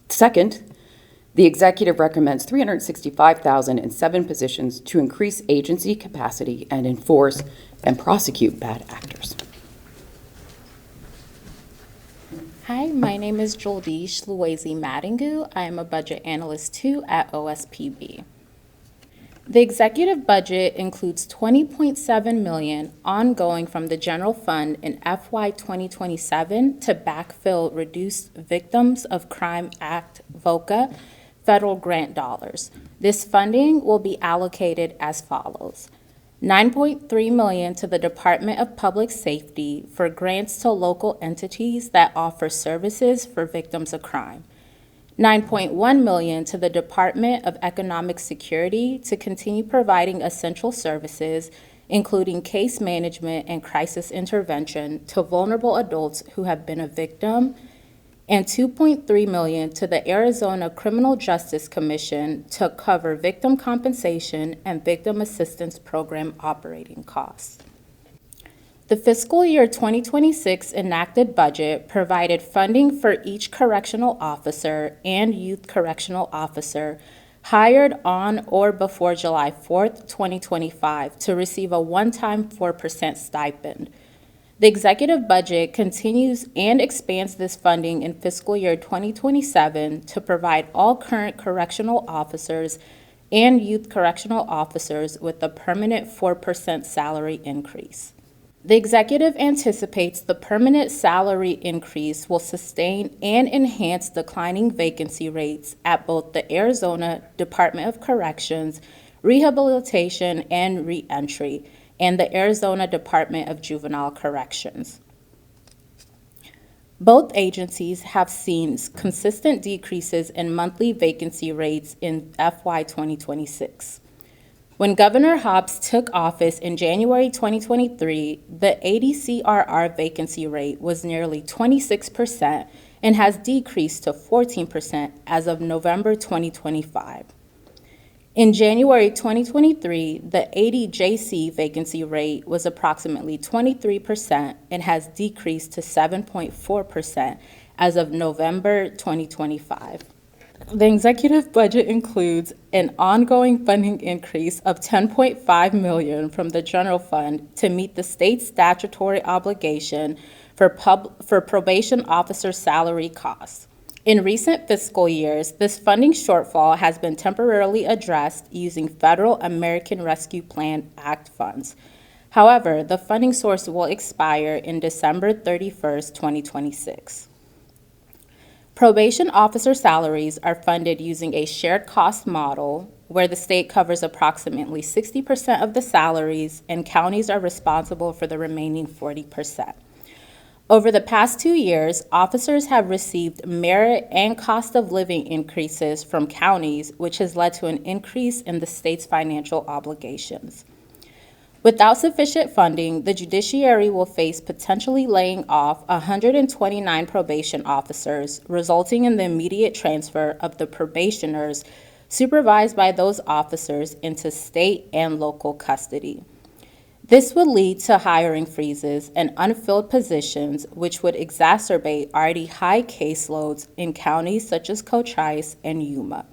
Second, the executive recommends $365,000 in 7 positions to increase agency capacity and enforce and prosecute bad actors. Hi, my name is Joldish Luwezi Madingu. I am a budget analyst 2 at OSPB. The executive budget includes $20.7 million ongoing from the general fund in FY 2027 to backfill Reduced Victims of Crime Act FOCA federal grant dollars. This funding will be allocated as follows. $9.3 million to the Department of Public Safety for grants to local entities that offer services for victims of crime. $9.1 million to the Department of Economic Security to continue providing essential services, including case management and crisis intervention to vulnerable adults who have been a victim, and $2.3 million to the Arizona Criminal Justice Commission to cover victim compensation and victim assistance program operating costs. The fiscal year 2026 enacted budget provided funding for each correctional officer and youth correctional officer hired on or before July 4th, 2025 to receive a one-time 4% stipend. The executive budget continues and expands this funding in fiscal year 2027 to provide all current correctional officers and youth correctional officers with a permanent 4% salary increase. The executive anticipates the permanent salary increase will sustain and enhance declining vacancy rates at both the Arizona Department of Corrections, Rehabilitation and Reentry, and the Arizona Department of Juvenile Corrections. Both agencies have seen consistent decreases in monthly vacancy rates in FY 2026. When Governor Hobbs took office in January 2023, the ADCRR vacancy rate was nearly 26% and has decreased to 14% as of November 2025. In January 2023, the ADJC vacancy rate was approximately 23% and has decreased to 7.4% as of November 2025. The executive budget includes an ongoing funding increase of $10.5 million from the general fund to meet the state's statutory obligation for probation officer salary costs. In recent fiscal years, this funding shortfall has been temporarily addressed using federal American Rescue Plan Act funds. However, the funding source will expire in December 31st, 2026. Probation officer salaries are funded using a shared cost model where the state covers approximately 60% of the salaries and counties are responsible for the remaining 40%. Over the past 2 years, officers have received merit and cost of living increases from counties, which has led to an increase in the state's financial obligations. Without sufficient funding, the judiciary will face potentially laying off 129 probation officers, resulting in the immediate transfer of the probationers supervised by those officers into state and local custody. This would lead to hiring freezes and unfilled positions, which would exacerbate already high caseloads in counties such as Cochise and Yuma,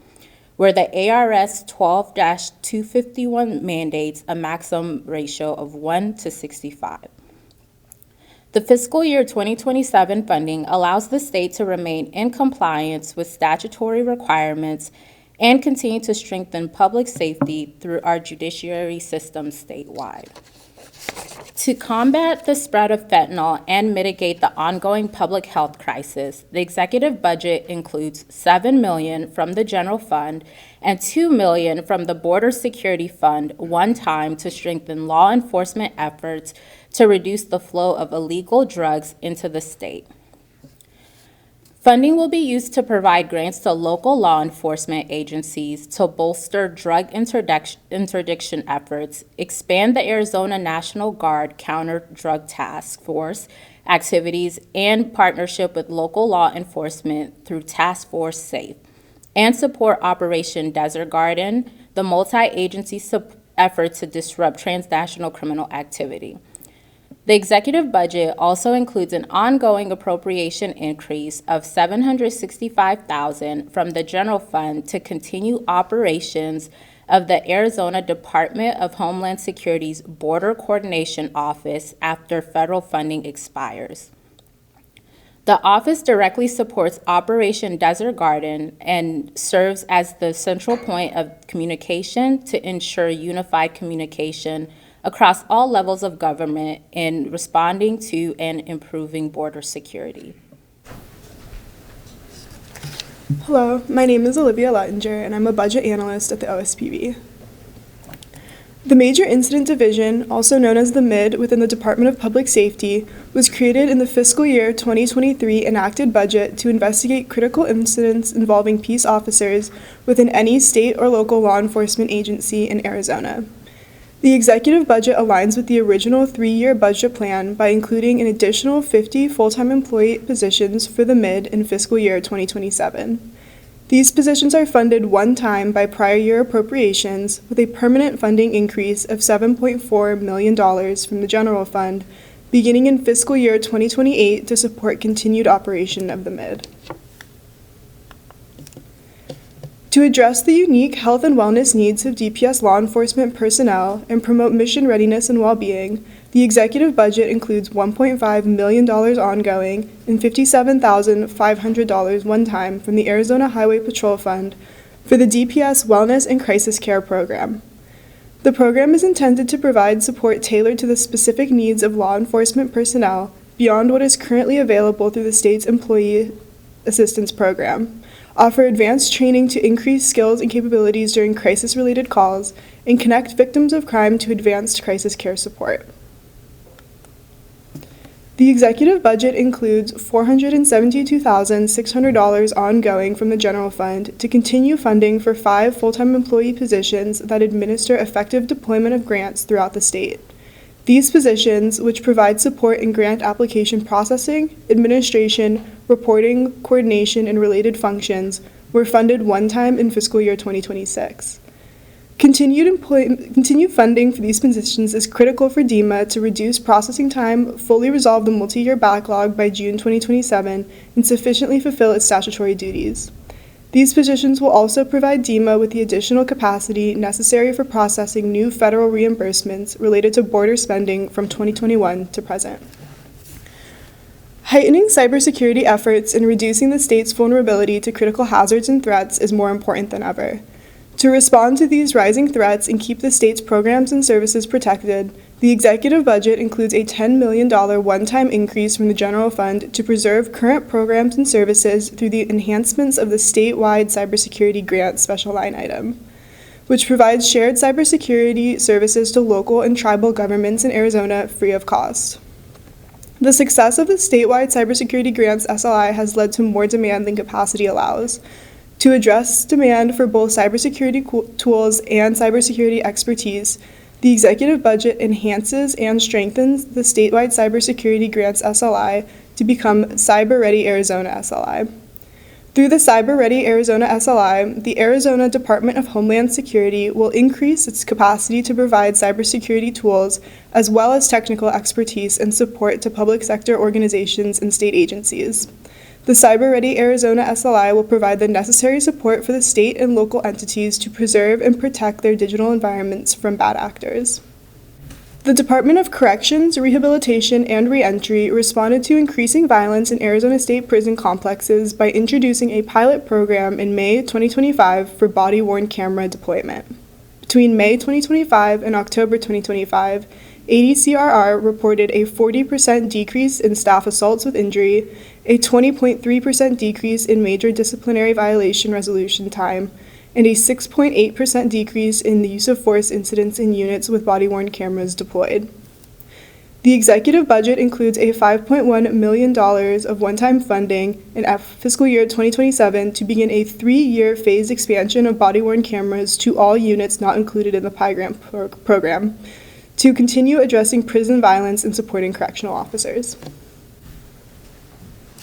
where the ARS 12-251 mandates a maximum ratio of 1 to 65. The fiscal year 2027 funding allows the state to remain in compliance with statutory requirements and continue to strengthen public safety through our judiciary system statewide. To combat the spread of fentanyl and mitigate the ongoing public health crisis, the executive budget includes $7 million from the general fund and $2 million from the Border Security Fund one time to strengthen law enforcement efforts to reduce the flow of illegal drugs into the state. Funding will be used to provide grants to local law enforcement agencies to bolster drug interdiction efforts, expand the Arizona National Guard Counter-Drug Task Force activities, and partnership with local law enforcement through Task Force SAFE, and support Operation Desert Garden, the multi-agency effort to disrupt transnational criminal activity. The executive budget also includes an ongoing appropriation increase of $765,000 from the general fund to continue operations of the Arizona Department of Homeland Security's Border Coordination Office after federal funding expires. The office directly supports Operation Desert Garden and serves as the central point of communication to ensure unified communication across all levels of government in responding to and improving border security. Hello, my name is Olivia Luttinger, and I'm a budget analyst at the OSPB. The Major Incident Division, also known as the MID within the Department of Public Safety, was created in the fiscal year 2023 enacted budget to investigate critical incidents involving peace officers within any state or local law enforcement agency in Arizona. The executive budget aligns with the original 3-year budget plan by including an additional 50 full-time employee positions for the MID in fiscal year 2027. These positions are funded one time by prior year appropriations with a permanent funding increase of $7.4 million from the general fund beginning in fiscal year 2028 to support continued operation of the MID. To address the unique health and wellness needs of DPS law enforcement personnel and promote mission readiness and well-being, the executive budget includes $1.5 million ongoing and $57,500 one-time from the Arizona Highway Patrol Fund for the DPS Wellness and Crisis Care Program. The program is intended to provide support tailored to the specific needs of law enforcement personnel beyond what is currently available through the state's Employee Assistance Program, offer advanced training to increase skills and capabilities during crisis-related calls, and connect victims of crime to advanced crisis care support. The executive budget includes $472,600 ongoing from the general fund to continue funding for 5 full-time employee positions that administer effective deployment of grants throughout the state. These positions, which provide support in grant application processing, administration, reporting, coordination, and related functions, were funded one time in fiscal year 2026. Continued funding for these positions is critical for DEMA to reduce processing time, fully resolve the multi-year backlog by June 2027, and sufficiently fulfill its statutory duties. These positions will also provide DEMA with the additional capacity necessary for processing new federal reimbursements related to border spending from 2021 to present. Heightening cybersecurity efforts and reducing the state's vulnerability to critical hazards and threats is more important than ever. To respond to these rising threats and keep the state's programs and services protected, the executive budget includes a $10 million one-time increase from the general fund to preserve current programs and services through the enhancements of the statewide cybersecurity grant special line item, which provides shared cybersecurity services to local and tribal governments in Arizona free of cost. The success of the statewide cybersecurity grants SLI has led to more demand than capacity allows. To address demand for both cybersecurity tools and cybersecurity expertise, the executive budget enhances and strengthens the statewide cybersecurity grants SLI to become Cyber Ready Arizona SLI. Through the Cyber Ready Arizona SLI, the Arizona Department of Homeland Security will increase its capacity to provide cybersecurity tools as well as technical expertise and support to public sector organizations and state agencies. The Cyber Ready Arizona SLI will provide the necessary support for the state and local entities to preserve and protect their digital environments from bad actors. The Department of Corrections, Rehabilitation, and Reentry responded to increasing violence in Arizona state prison complexes by introducing a pilot program in May 2025 for body-worn camera deployment. Between May 2025 and October 2025, ADCRR reported a 40% decrease in staff assaults with injury, a 20.3% decrease in major disciplinary violation resolution time, and a 6.8% decrease in the use of force incidents in units with body-worn cameras deployed. The executive budget includes a $5.1 million of one-time funding in fiscal year 2027 to begin a 3-year phased expansion of body-worn cameras to all units not included in the PI grant program, to continue addressing prison violence and supporting correctional officers.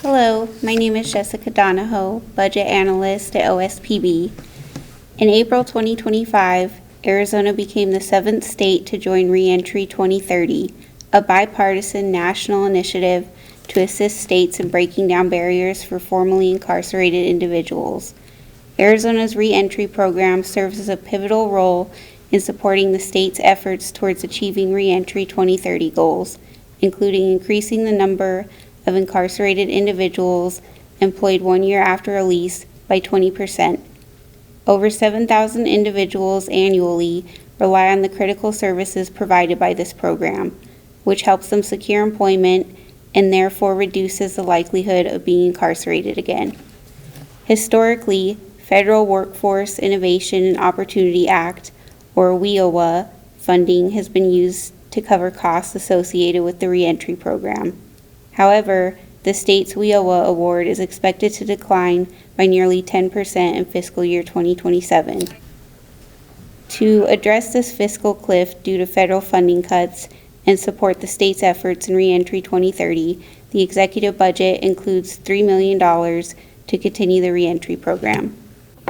Hello, my name is Jessica Donahoe, Budget Analyst at OSPB. In April 2025, Arizona became the 7th state to join Reentry 2030, a bipartisan national initiative to assist states in breaking down barriers for formerly incarcerated individuals. Arizona's reentry program serves as a pivotal role in supporting the state's efforts towards achieving Reentry 2030 goals, including increasing the number of incarcerated individuals employed 1 year after release by 20%. Over 7,000 individuals annually rely on the critical services provided by this program, which helps them secure employment and therefore reduces the likelihood of being incarcerated again. Historically, Federal Workforce Innovation and Opportunity Act, or WIOA, funding has been used to cover costs associated with the reentry program. However, the state's WIOA award is expected to decline by nearly 10% in fiscal year 2027. To address this fiscal cliff due to federal funding cuts and support the state's efforts in Reentry 2030, the executive budget includes $3 million to continue the reentry program.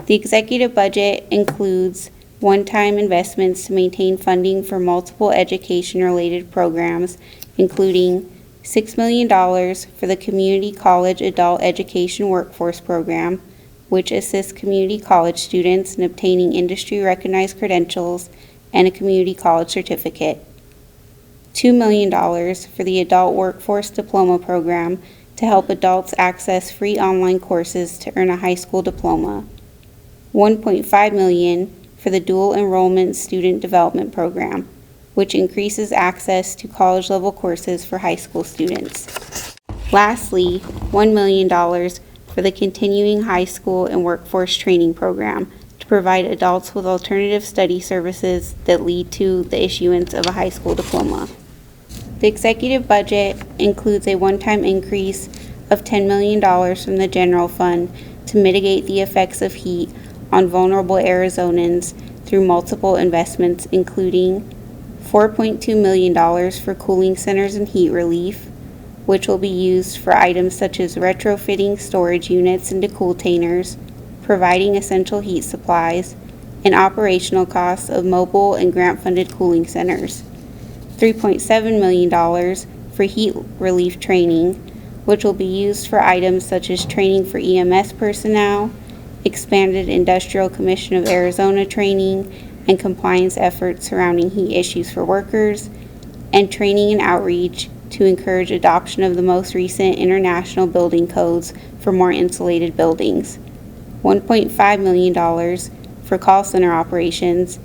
The executive budget includes one-time investments to maintain funding for multiple education-related programs, including $6 million for the Community College Adult Education Workforce Program, which assists community college students in obtaining industry-recognized credentials and a community college certificate. $2 million for the Adult Workforce Diploma Program to help adults access free online courses to earn a high school diploma. $1.5 million for the Dual Enrollment Student Development Program, which increases access to college-level courses for high school students. Lastly, $1 million for the Continuing High School and Workforce Training Program to provide adults with alternative study services that lead to the issuance of a high school diploma. The executive budget includes a one-time increase of $10 million from the general fund to mitigate the effects of heat on vulnerable Arizonans through multiple investments, including $4.2 million for cooling centers and heat relief, which will be used for items such as retrofitting storage units into cooltainers, providing essential heat supplies, and operational costs of mobile and grant-funded cooling centers. $3.7 million for heat relief training, which will be used for items such as training for EMS personnel, expanded Industrial Commission of Arizona training, and compliance efforts surrounding heat issues for workers, and training and outreach to encourage adoption of the most recent international building codes for more insulated buildings. $1.5 million for call center operations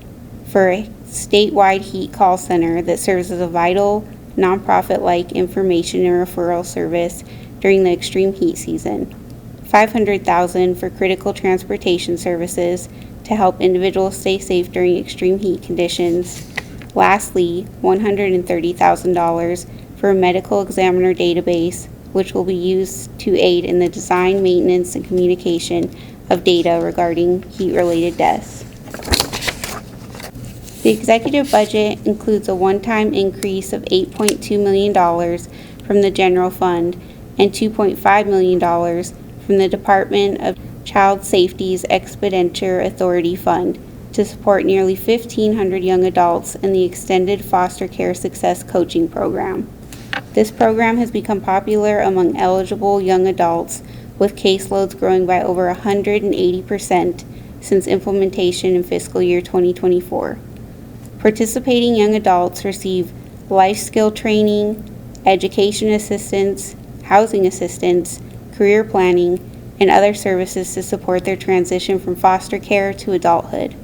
for a statewide heat call center that serves as a vital, nonprofit-like information and referral service during the extreme heat season. $500,000 for critical transportation services to help individuals stay safe during extreme heat conditions. Lastly, $130,000 for a medical examiner database, which will be used to aid in the design, maintenance, and communication of data regarding heat-related deaths. The executive budget includes a one-time increase of $8.2 million from the general fund and $2.5 million from the Department of Child Safety's Expenditure Authority Fund to support nearly 1,500 young adults in the Extended Foster Care Success Coaching Program. This program has become popular among eligible young adults, with caseloads growing by over 180% since implementation in fiscal year 2024. Participating young adults receive life skill training, education assistance, housing assistance, career planning, and other services to support their transition from foster care to adulthood.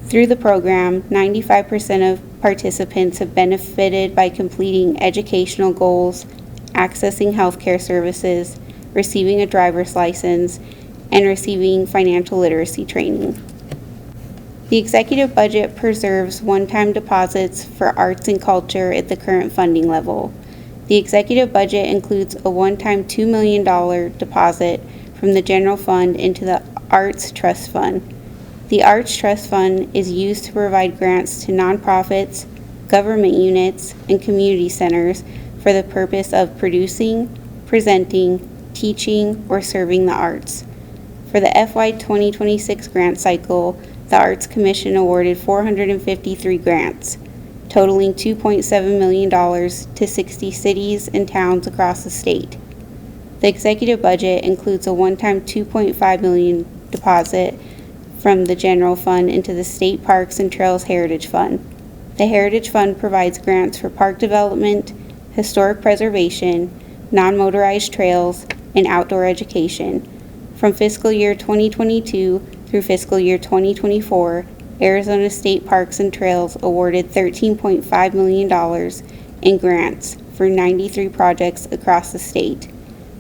Through the program, 95% of participants have benefited by completing educational goals, accessing healthcare services, receiving a driver's license, and receiving financial literacy training. The executive budget preserves one-time deposits for arts and culture at the current funding level. The executive budget includes a one-time $2 million deposit from the general fund into the Arts Trust Fund. The Arts Trust Fund is used to provide grants to nonprofits, government units, and community centers for the purpose of producing, presenting, teaching, or serving the arts. For the FY 2026 grant cycle, the Arts Commission awarded 453 grants, totaling $2.7 million to 60 cities and towns across the state. The executive budget includes a one-time $2.5 million deposit from the general fund into the State Parks and Trails Heritage Fund. The Heritage Fund provides grants for park development, historic preservation, non-motorized trails, and outdoor education. From fiscal year 2022 through fiscal year 2024, Arizona State Parks and Trails awarded $13.5 million in grants for 93 projects across the state.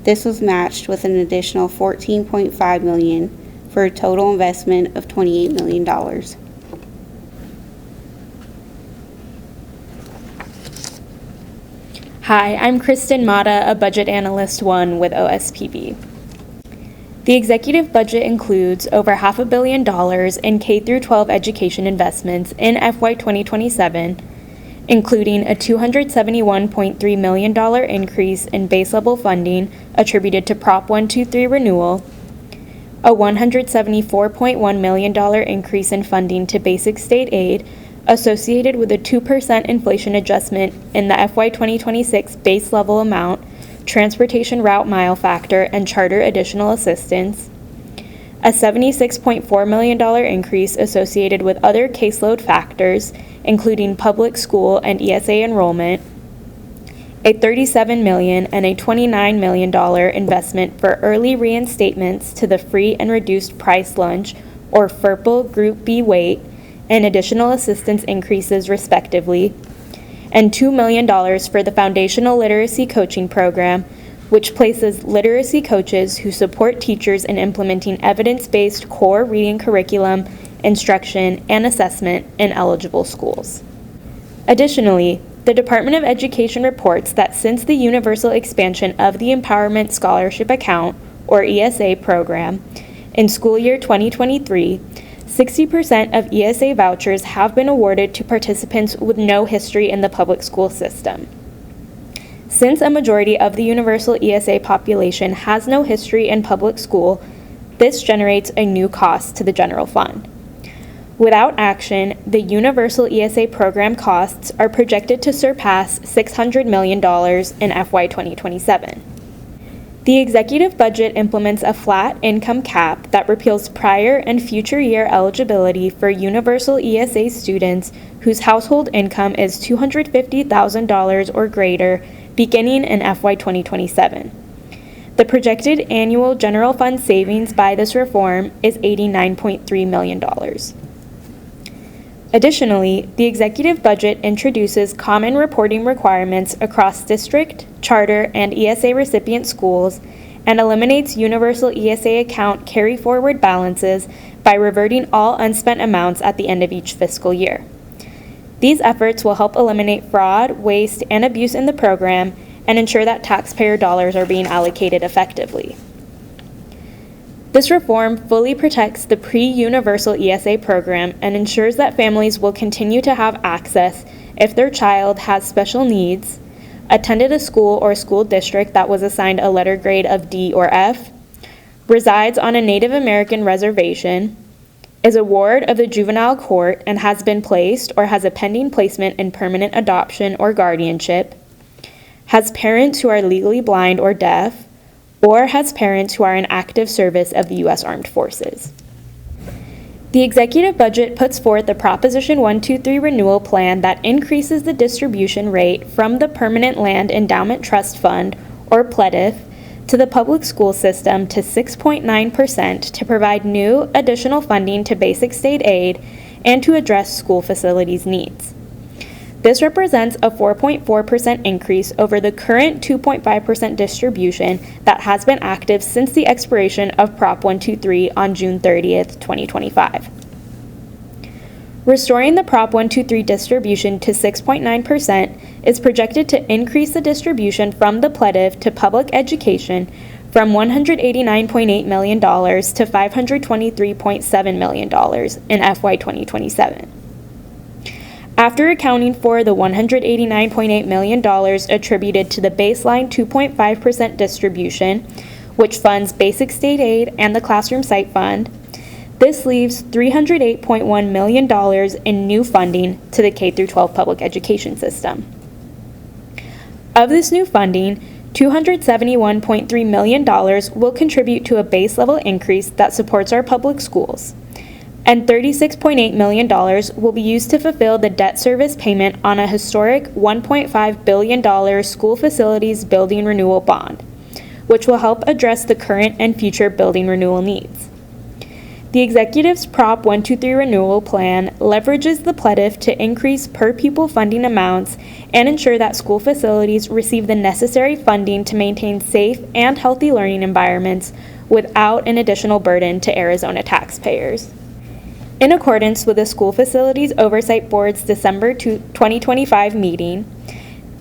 This was matched with an additional $14.5 million for a total investment of $28 million. Hi, I'm Kristen Mata, a Budget Analyst 1 with OSPB. The executive budget includes over $500 million in K-12 education investments in FY 2027, including a $271.3 million increase in base level funding attributed to Prop 123 renewal, a $174.1 million increase in funding to basic state aid associated with a 2% inflation adjustment in the FY 2026 base level amount, transportation route mile factor, and charter additional assistance, a $76.4 million increase associated with other caseload factors, including public school and ESA enrollment, a $37 million and a $29 million investment for early reinstatements to the free and reduced price lunch, or FERPL Group B weight, and additional assistance increases respectively, and $2 million for the Foundational Literacy Coaching Program, which places literacy coaches who support teachers in implementing evidence-based core reading curriculum, instruction, and assessment in eligible schools. Additionally, the Department of Education reports that since the universal expansion of the Empowerment Scholarship Account, or ESA program, in school year 2023, 60% of ESA vouchers have been awarded to participants with no history in the public school system. Since a majority of the universal ESA population has no history in public school, this generates a new cost to the general fund. Without action, the universal ESA program costs are projected to surpass $600 million in FY 2027. The executive budget implements a flat income cap that repeals prior and future year eligibility for universal ESA students whose household income is $250,000 or greater beginning in FY 2027. The projected annual general fund savings by this reform is $89.3 million. Additionally, the executive budget introduces common reporting requirements across district, charter, and ESA recipient schools and eliminates universal ESA account carry-forward balances by reverting all unspent amounts at the end of each fiscal year. These efforts will help eliminate fraud, waste, and abuse in the program and ensure that taxpayer dollars are being allocated effectively. This reform fully protects the pre-universal ESA program and ensures that families will continue to have access if their child has special needs, attended a school or school district that was assigned a letter grade of D or F, resides on a Native American reservation, is a ward of the juvenile court and has been placed or has a pending placement in permanent adoption or guardianship, has parents who are legally blind or deaf, or has parents who are in active service of the U.S. Armed Forces. The executive budget puts forth a Proposition 123 renewal plan that increases the distribution rate from the Permanent Land Endowment Trust Fund, or PLEDF, to the public school system to 6.9% to provide new additional funding to basic state aid and to address school facilities needs. This represents a 4.4% increase over the current 2.5% distribution that has been active since the expiration of Prop 123 on June 30th, 2025. Restoring the Prop 123 distribution to 6.9% is projected to increase the distribution from the PLEDF to public education from $189.8 million to $523.7 million in FY 2027. After accounting for the $189.8 million attributed to the baseline 2.5% distribution, which funds basic state aid and the classroom site fund, this leaves $308.1 million in new funding to the K-12 public education system. Of this new funding, $271.3 million will contribute to a base level increase that supports our public schools, and $36.8 million will be used to fulfill the debt service payment on a historic $1.5 billion school facilities building renewal bond, which will help address the current and future building renewal needs. The executive's Prop 123 renewal plan leverages the PLETF to increase per-pupil funding amounts and ensure that school facilities receive the necessary funding to maintain safe and healthy learning environments without an additional burden to Arizona taxpayers. In accordance with the School Facilities Oversight Board's December 2025 meeting,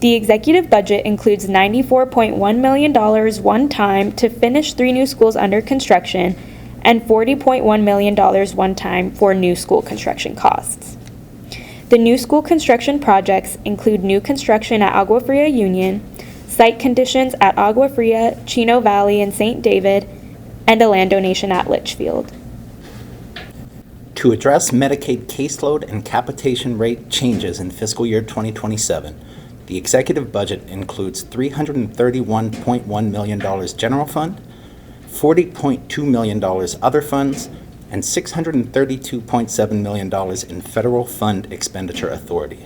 the executive budget includes $94.1 million one-time to finish 3 new schools under construction and $40.1 million one-time for new school construction costs. The new school construction projects include new construction at Agua Fria Union, site conditions at Agua Fria, Chino Valley, and St. David, and a land donation at Litchfield. To address Medicaid caseload and capitation rate changes in fiscal year 2027, the executive budget includes $331.1 million general fund, $40.2 million other funds, and $632.7 million in federal fund expenditure authority.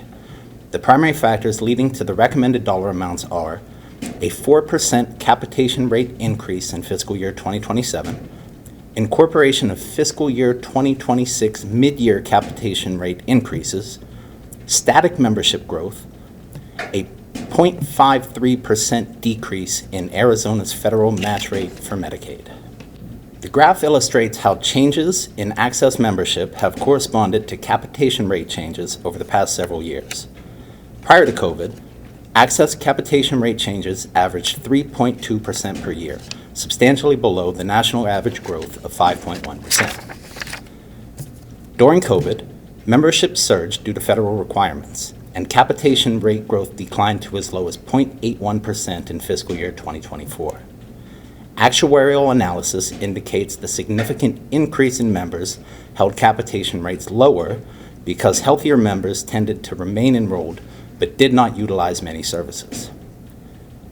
The primary factors leading to the recommended dollar amounts are a 4% capitation rate increase in fiscal year 2027, incorporation of fiscal year 2026 mid-year capitation rate increases, static membership growth, a 0.53% decrease in Arizona's federal match rate for Medicaid. The graph illustrates how changes in access membership have corresponded to capitation rate changes over the past several years. Prior to COVID, access capitation rate changes averaged 3.2% per year, substantially below the national average growth of 5.1%. During COVID, membership surged due to federal requirements, and capitation rate growth declined to as low as 0.81% in fiscal year 2024. Actuarial analysis indicates the significant increase in members held capitation rates lower because healthier members tended to remain enrolled but did not utilize many services.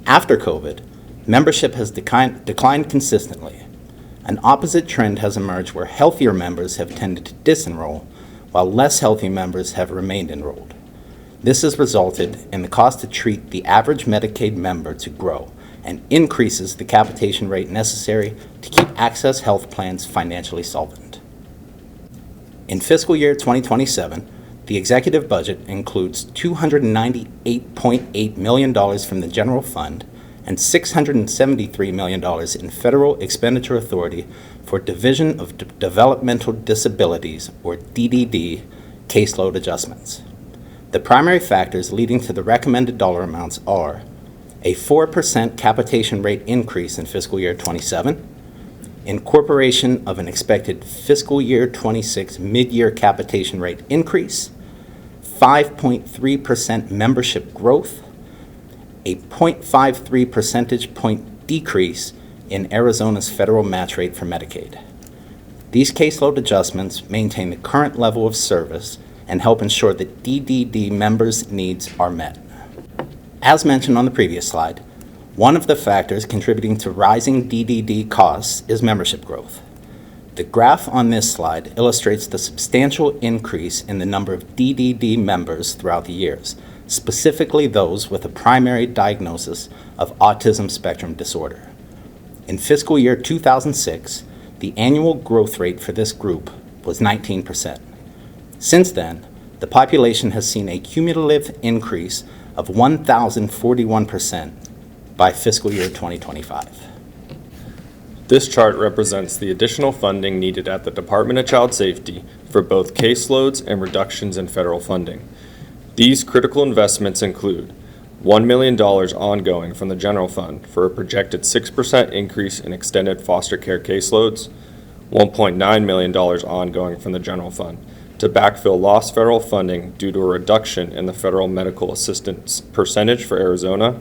After COVID, membership has declined consistently. An opposite trend has emerged where healthier members have tended to disenroll, while less healthy members have remained enrolled. This has resulted in the cost to treat the average Medicaid member to grow and increases the capitation rate necessary to keep access health plans financially solvent. In fiscal year 2027, the executive budget includes $298.8 million from the general fund and $673 million in federal expenditure authority for Division of Developmental Disabilities, or DDD, caseload adjustments. The primary factors leading to the recommended dollar amounts are a 4% capitation rate increase in fiscal year 27, incorporation of an expected fiscal year 26 mid-year capitation rate increase, 5.3% membership growth, a 0.53 percentage point decrease in Arizona's federal match rate for Medicaid. These caseload adjustments maintain the current level of service and help ensure that DDD members' needs are met. As mentioned on the previous slide, one of the factors contributing to rising DDD costs is membership growth. The graph on this slide illustrates the substantial increase in the number of DDD members throughout the years, specifically those with a primary diagnosis of autism spectrum disorder. In fiscal year 2006, the annual growth rate for this group was 19%. Since then, the population has seen a cumulative increase of 1,041% by fiscal year 2025. This chart represents the additional funding needed at the Department of Child Safety for both caseloads and reductions in federal funding. These critical investments include $1 million ongoing from the general fund for a projected 6% increase in extended foster care caseloads, $1.9 million ongoing from the general fund to backfill lost federal funding due to a reduction in the federal medical assistance percentage for Arizona,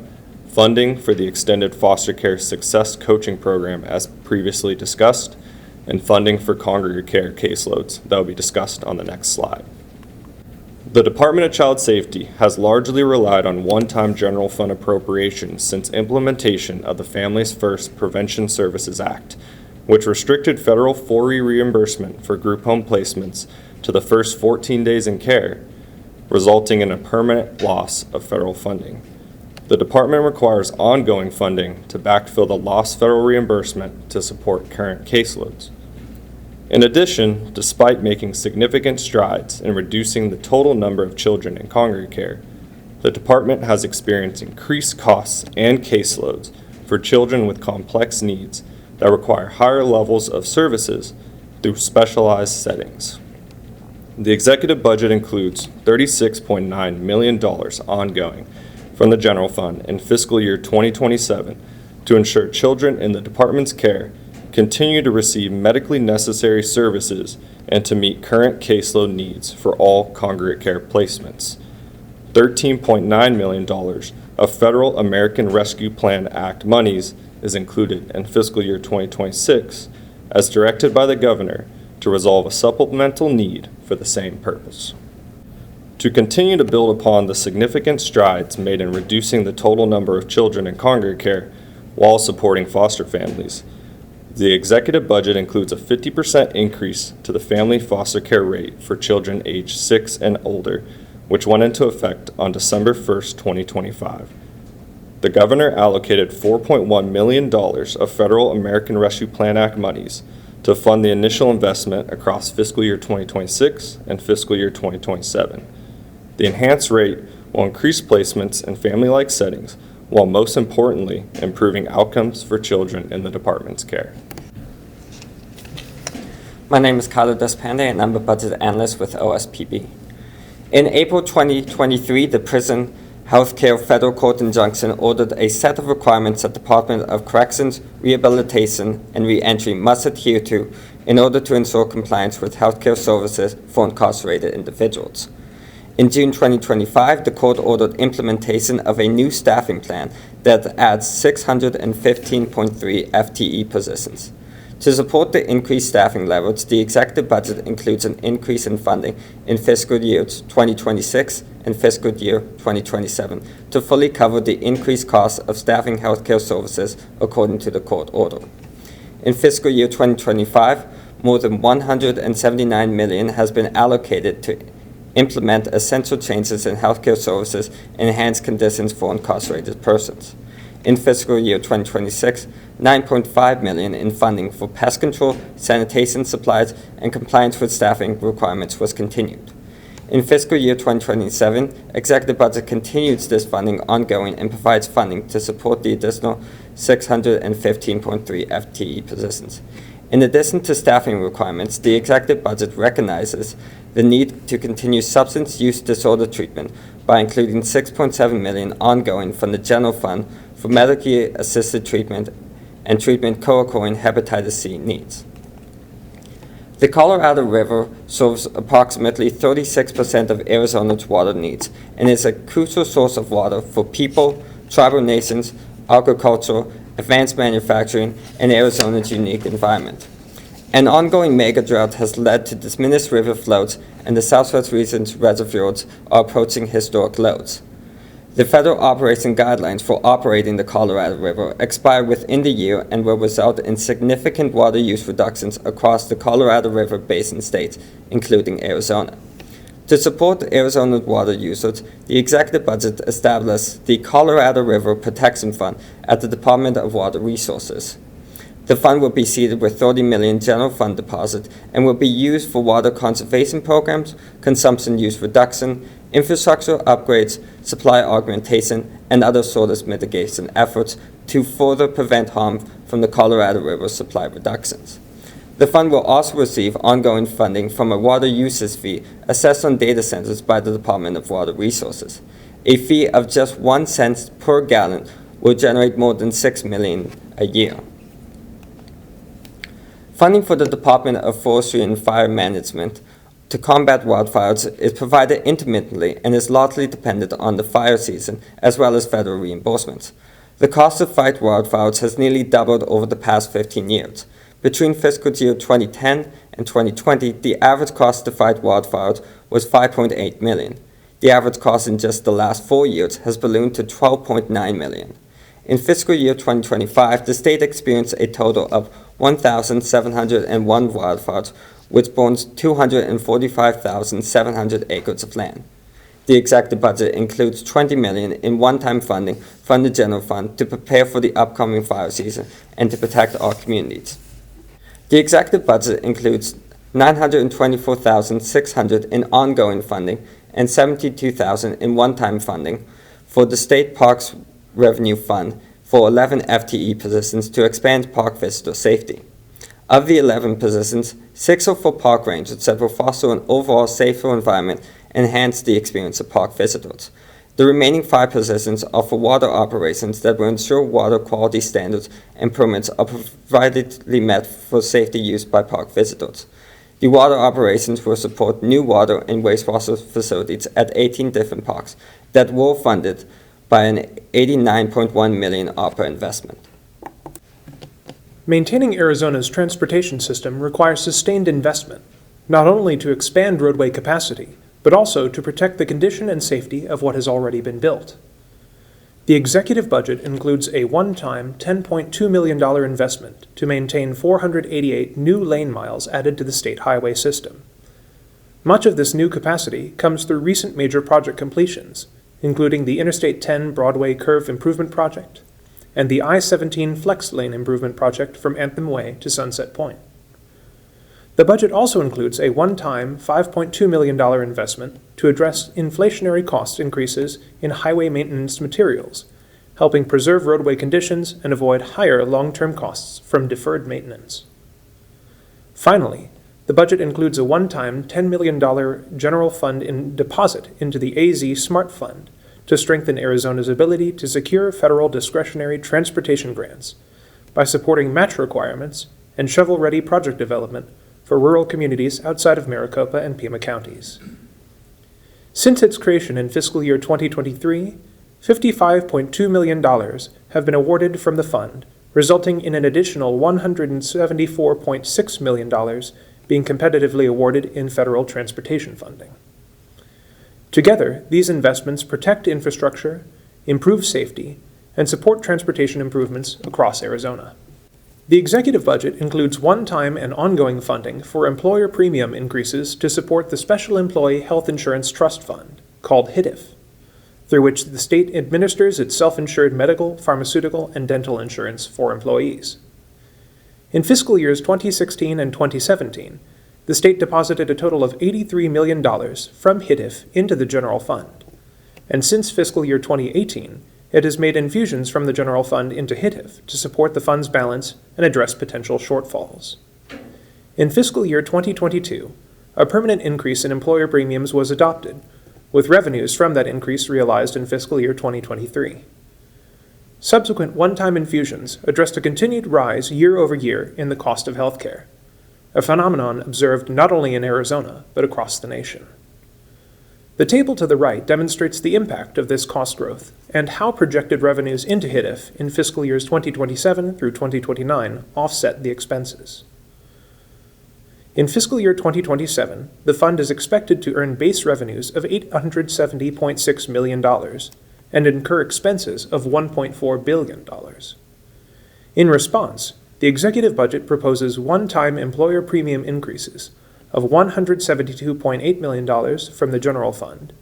funding for the extended foster care success coaching program as previously discussed, and funding for congregate care caseloads that will be discussed on the next slide. The Department of Child Safety has largely relied on one-time general fund appropriations since implementation of the Families First Prevention Services Act, which restricted federal 4E reimbursement for group home placements to the first 14 days in care, resulting in a permanent loss of federal funding. The department requires ongoing funding to backfill the lost federal reimbursement to support current caseloads. In addition, despite making significant strides in reducing the total number of children in congregate care, the department has experienced increased costs and caseloads for children with complex needs that require higher levels of services through specialized settings. The executive budget includes $36.9 million ongoing from the general fund in fiscal year 2027 to ensure children in the department's care continue to receive medically necessary services and to meet current caseload needs for all congregate care placements. $13.9 million of Federal American Rescue Plan Act monies is included in fiscal year 2026 as directed by the governor to resolve a supplemental need for the same purpose. To continue to build upon the significant strides made in reducing the total number of children in congregate care while supporting foster families, the executive budget includes a 50% increase to the family foster care rate for children aged 6 and older, which went into effect on December 1st, 2025. The governor allocated $4.1 million of Federal American Rescue Plan Act monies to fund the initial investment across fiscal year 2026 and fiscal year 2027. The enhanced rate will increase placements in family-like settings, while most importantly, improving outcomes for children in the department's care. My name is Carlo Despande, and I'm a budget analyst with OSPB. In April 2023, the Prison Healthcare Federal Court injunction ordered a set of requirements that the Department of Corrections, Rehabilitation, and Reentry must adhere to in order to ensure compliance with healthcare services for incarcerated individuals. In June 2025, the court ordered implementation of a new staffing plan that adds 615.3 FTE positions. To support the increased staffing levels, the executive budget includes an increase in funding in fiscal years 2026 and fiscal year 2027 to fully cover the increased costs of staffing healthcare services according to the court order. In fiscal year 2025, more than $179 million has been allocated to implement essential changes in healthcare services and enhance conditions for incarcerated persons. In fiscal year 2026, $9.5 million in funding for pest control, sanitation supplies, and compliance with staffing requirements was continued. In fiscal year 2027, executive budget continues this funding ongoing and provides funding to support the additional 615.3 FTE positions. In addition to staffing requirements, the executive budget recognizes the need to continue substance use disorder treatment by including $6.7 million ongoing from the general fund for medically assisted treatment and treatment co-occurring hepatitis C needs. The Colorado River serves approximately 36% of Arizona's water needs and is a crucial source of water for people, tribal nations, agriculture, advanced manufacturing, and Arizona's unique environment. An ongoing mega drought has led to diminished river flows, and the southwest region's reservoirs are approaching historic lows. The federal operation guidelines for operating the Colorado River expire within the year and will result in significant water use reductions across the Colorado River basin states, including Arizona. To support Arizona's water users, the executive budget established the Colorado River Protection Fund at the Department of Water Resources. The fund will be seeded with $30 million general fund deposit and will be used for water conservation programs, consumption use reduction, infrastructure upgrades, supply augmentation, and other source mitigation efforts to further prevent harm from the Colorado River supply reductions. The fund will also receive ongoing funding from a water usage fee assessed on data centers by the Department of Water Resources. A fee of just 1 cent per gallon will generate more than $6 million a year. Funding for the Department of Forestry and Fire Management to combat wildfires is provided intermittently and is largely dependent on the fire season as well as federal reimbursements. The cost to fight wildfires has nearly doubled over the past 15 years. Between fiscal year 2010 and 2020, the average cost to fight wildfires was $5.8 million. The average cost in just the last 4 years has ballooned to $12.9 million. In fiscal year 2025, the state experienced a total of 1,701 wildfires, which burns 245,700 acres of land. The executive budget includes $20 million in one-time funding from the general fund to prepare for the upcoming fire season and to protect our communities. The executive budget includes $924,600 in ongoing funding and $72,000 in one-time funding for the State Parks Revenue Fund for 11 FTE positions to expand park visitor safety. Of the 11 positions, 6 are for park rangers that will foster an overall safer environment and enhance the experience of park visitors. The remaining 5 positions are for water operations that will ensure water quality standards and permits are providedly met for safety use by park visitors. The water operations will support new water and wastewater facilities at 18 different parks that were funded by an $89.1 million ARPA investment. Maintaining Arizona's transportation system requires sustained investment, not only to expand roadway capacity, but also to protect the condition and safety of what has already been built. The executive budget includes a one-time $10.2 million investment to maintain 488 new lane miles added to the state highway system. Much of this new capacity comes through recent major project completions, including the Interstate 10 Broadway Curve Improvement Project and the I-17 Flex Lane Improvement Project from Anthem Way to Sunset Point. The budget also includes a one-time $5.2 million investment to address inflationary cost increases in highway maintenance materials, helping preserve roadway conditions and avoid higher long-term costs from deferred maintenance. Finally, the budget includes a one-time $10 million general fund deposit into the AZ Smart Fund to strengthen Arizona's ability to secure federal discretionary transportation grants by supporting match requirements and shovel-ready project development for rural communities outside of Maricopa and Pima counties. Since its creation in fiscal year 2023, $55.2 million have been awarded from the fund, resulting in an additional $174.6 million being competitively awarded in federal transportation funding. Together, these investments protect infrastructure, improve safety, and support transportation improvements across Arizona. The executive budget includes one-time and ongoing funding for employer premium increases to support the Special Employee Health Insurance Trust Fund, called HITIF, through which the state administers its self-insured medical, pharmaceutical, and dental insurance for employees. In fiscal years 2016 and 2017, the state deposited a total of $83 million from HITIF into the general fund, and since fiscal year 2018, it has made infusions from the general fund into HITIF to support the fund's balance and address potential shortfalls. In fiscal year 2022, a permanent increase in employer premiums was adopted, with revenues from that increase realized in fiscal year 2023. Subsequent one-time infusions addressed a continued rise year over year in the cost of healthcare, a phenomenon observed not only in Arizona, but across the nation. The table to the right demonstrates the impact of this cost growth and how projected revenues into HITIF in fiscal years 2027 through 2029 offset the expenses. In fiscal year 2027, the fund is expected to earn base revenues of $870.6 million and incur expenses of $1.4 billion. In response, the executive budget proposes one-time employer premium increases of $172.8 million from the general fund,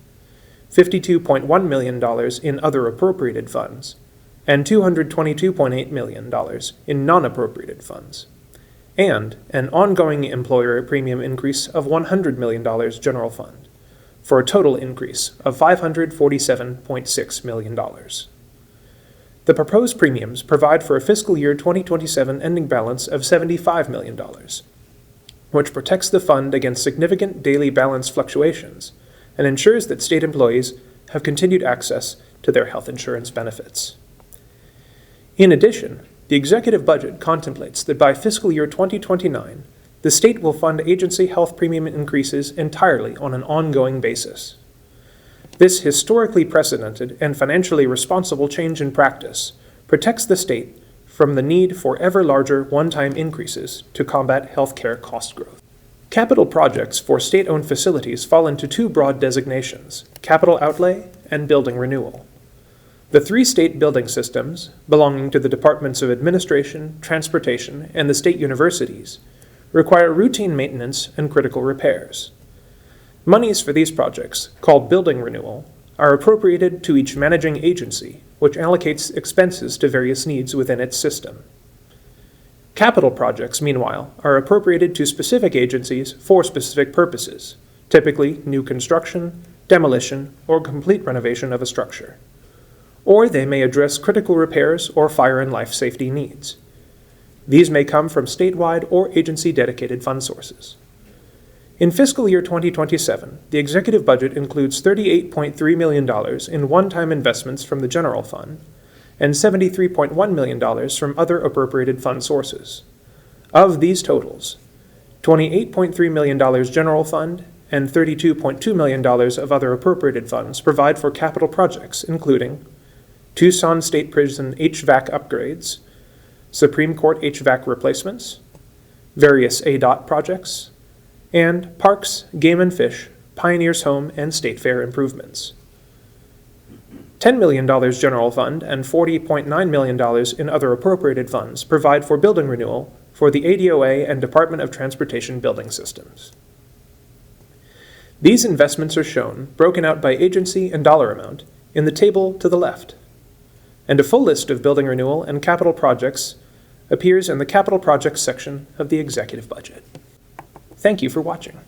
$52.1 million in other appropriated funds, and $222.8 million in non-appropriated funds, and an ongoing employer premium increase of $100 million general fund, for a total increase of $547.6 million. The proposed premiums provide for a fiscal year 2027 ending balance of $75 million, which protects the fund against significant daily balance fluctuations and ensures that state employees have continued access to their health insurance benefits. In addition, the executive budget contemplates that by fiscal year 2029, the state will fund agency health premium increases entirely on an ongoing basis. This historically precedented and financially responsible change in practice protects the state from the need for ever larger one-time increases to combat healthcare cost growth. Capital projects for state-owned facilities fall into two broad designations: capital outlay and building renewal. The 3 state building systems, belonging to the Departments of Administration, Transportation, and the state universities, require routine maintenance and critical repairs. Monies for these projects, called building renewal, are appropriated to each managing agency, which allocates expenses to various needs within its system. Capital projects, meanwhile, are appropriated to specific agencies for specific purposes, typically new construction, demolition, or complete renovation of a structure. Or they may address critical repairs or fire and life safety needs. These may come from statewide or agency-dedicated fund sources. In fiscal year 2027, the executive budget includes $38.3 million in one-time investments from the general fund and $73.1 million from other appropriated fund sources. Of these totals, $28.3 million general fund and $32.2 million of other appropriated funds provide for capital projects, including Tucson State Prison HVAC upgrades, Supreme Court HVAC replacements, various ADOT projects, and Parks, Game and Fish, Pioneers Home, and State Fair improvements. $10 million general fund and $40.9 million in other appropriated funds provide for building renewal for the ADOA and Department of Transportation building systems. These investments are shown, broken out by agency and dollar amount, in the table to the left. And a full list of building renewal and capital projects appears in the capital projects section of the executive budget. Thank you for watching.